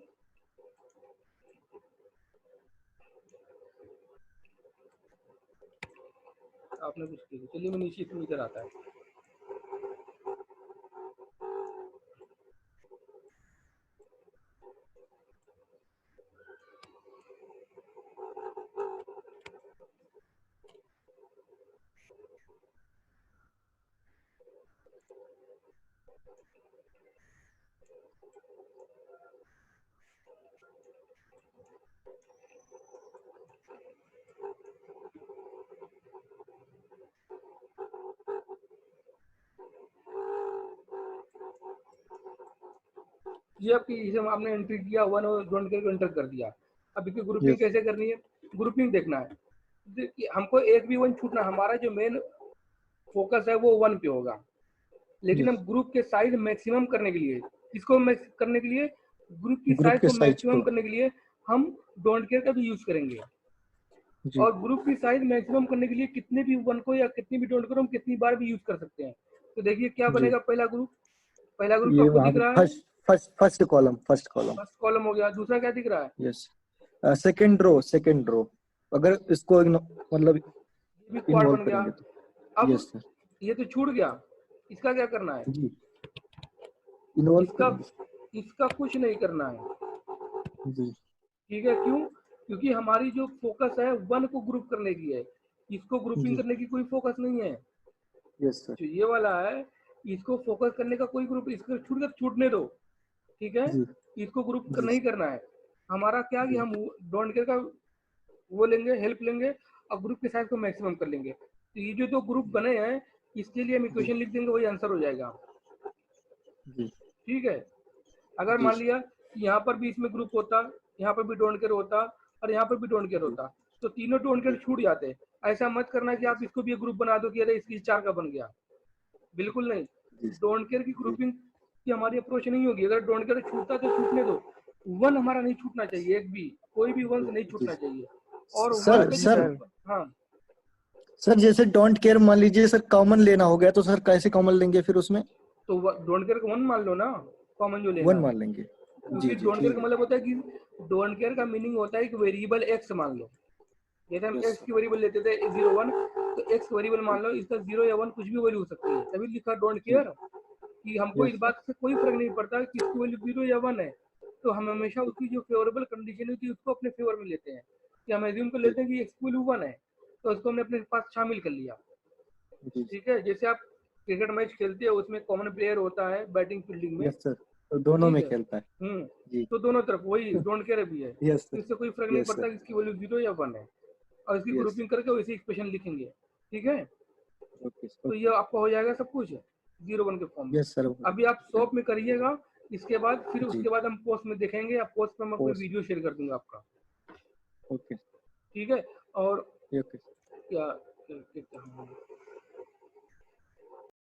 आपने कुछ किया, चलिए मैं नीचे इसमें इधर आता है। ये आपकी इसे आपने एंट्री किया, वन और डोंट केयर को एंटर कर दिया। अब इसकी ग्रुपिंग Yes. कैसे करनी है? ग्रुपिंग देखना है। देखिए, हमको एक भी वन छूटना, हमारा जो मेन फोकस है वो वन पे होगा, लेकिन Yes. हम ग्रुप के साइज मैक्सिमम करने के लिए, किसको करने के लिए, ग्रुप की ग्रुप साइज के को साइज मैक्सिमम को करने के लिए हम डोंट केयर का भी यूज करेंगे। जी और ग्रुप की साइज मैक्सिमम करने के लिए कितने भी वन को या कितनी भी डोंट केयर हम कितनी बार भी यूज कर सकते हैं। तो देखिए क्या जी बनेगा, पहला ग्रुप ये आपको वहाँ दिख पे रहा है, फर्स्ट कॉलम फर्स्ट कॉलम हो गया। दूसरा क्या दिख रहा है? यस सेकंड रो अगर इसको मतलब ये भी क्वाड इन्वॉल्व बन गया। करेंगे तो अब यस सर ये तो छूट गया, इसका क्या करना है? जी इन्वॉल्व इसका करेंगे इसका कुछ नहीं करना है, जी ठीक है। क्यों? क्योंकि हमारी जो फोकस है वन को ग्रुप करने की है, इसको ग्रुपिंग जी करने की कोई फोकस नहीं है। यस सर जो ये वाला है, इसको फोकस करने का कोई ग्रुप, इसको छूटने दो, ठीक है। जी इसको ग्रुप जी नहीं करना है। हमारा क्या कि जी हम डोंट केयर का वो लेंगे, हेल्प लेंगे और ग्रुप के साइज को मैक्सिमम कर लेंगे। तो ये जो दो ग्रुप बने हैं, इसके लिए हम इक्वेशन लिख देंगे, वही आंसर हो जाएगा, जी ठीक है। अगर जी मान लिया कि यहाँ पर भी इसमें ग्रुप होता, यहाँ पर भी डोंट केयर होता और यहाँ पर भी डोंट केयर होता, तो तीनों डोंट केयर छूट जाते। ऐसा मत करना कि आप इसको भी ग्रुप बना दो कि अरे इसकी 4 का बन गया, बिल्कुल नहीं। डोंट केयर की ग्रुपिंग की हमारी अप्रोच नहीं होगी। अगर डोंट केयर छूटता तो छूटने दो, वन हमारा नहीं छूटना चाहिए, एक भी कोई भी वन नहीं छूटना चाहिए। और वन सर पे सर हाँ सर जैसे डोंट केयर मान लीजिए सर कॉमन लेना हो गया तो सर कैसे कॉमन लेंगे फिर उसमें तो डोंट केयर को वन मान लो ना, कॉमन जो लेना वन है। मान लेंगे जी क्योंकि जी डोंट केयर ठीक का है मतलब होता है कि डोंट केयर का मीनिंग होता है कि वेरिएबल एक्स मान लो। जैसे हम यस एक्स की वेरिएबल लेते थे 0 1, तो एक्स वेरिएबल मान लो, इसका 0 या 1 कुछ भी वैल्यू हो सकती है, तभी लिखा डोंट जी केयर। कि हमको इस यस बात से कोई फर्क नहीं पड़ता कि इसकी वैल्यू 0 या 1 है, तो हम हमेशा उसकी जो फेवरेबल कंडीशन होती है उसको अपने फेवर में लेते हैं। कि हम एज्यूम कर लेते हैं कि एक्स की वैल्यू 1 है, तो उसको हमने अपने पास शामिल कर लिया, जी ठीक है। जैसे आप क्रिकेट मैच खेलते हो, उसमें कॉमन प्लेयर होता है बैटिंग फील्डिंग में, यस सर तो दोनों ठीक में है। खेलता है जी तो दोनों तरफ वही डोंट केयर भी है, यस तो सर इससे कोई फर्क नहीं यस पड़ता सर कि इसकी वैल्यू 0 या 1 है, और इसकी यस ग्रुपिंग करके वैसे इक्वेशन लिखेंगे, ठीक है। ओके तो ये आपका हो जाएगा सब कुछ 0 1 के फॉर्म में। यस सर अभी आप शॉप में करिएगा, इसके बाद फिर जी उसके बाद हम पोस्ट में देखेंगे, या पोस्ट पे मैं कोई पोस्ट वीडियो शेयर कर दूंगा आपका, ओके ठीक है। और ओके क्या, क्या, क्या, क्या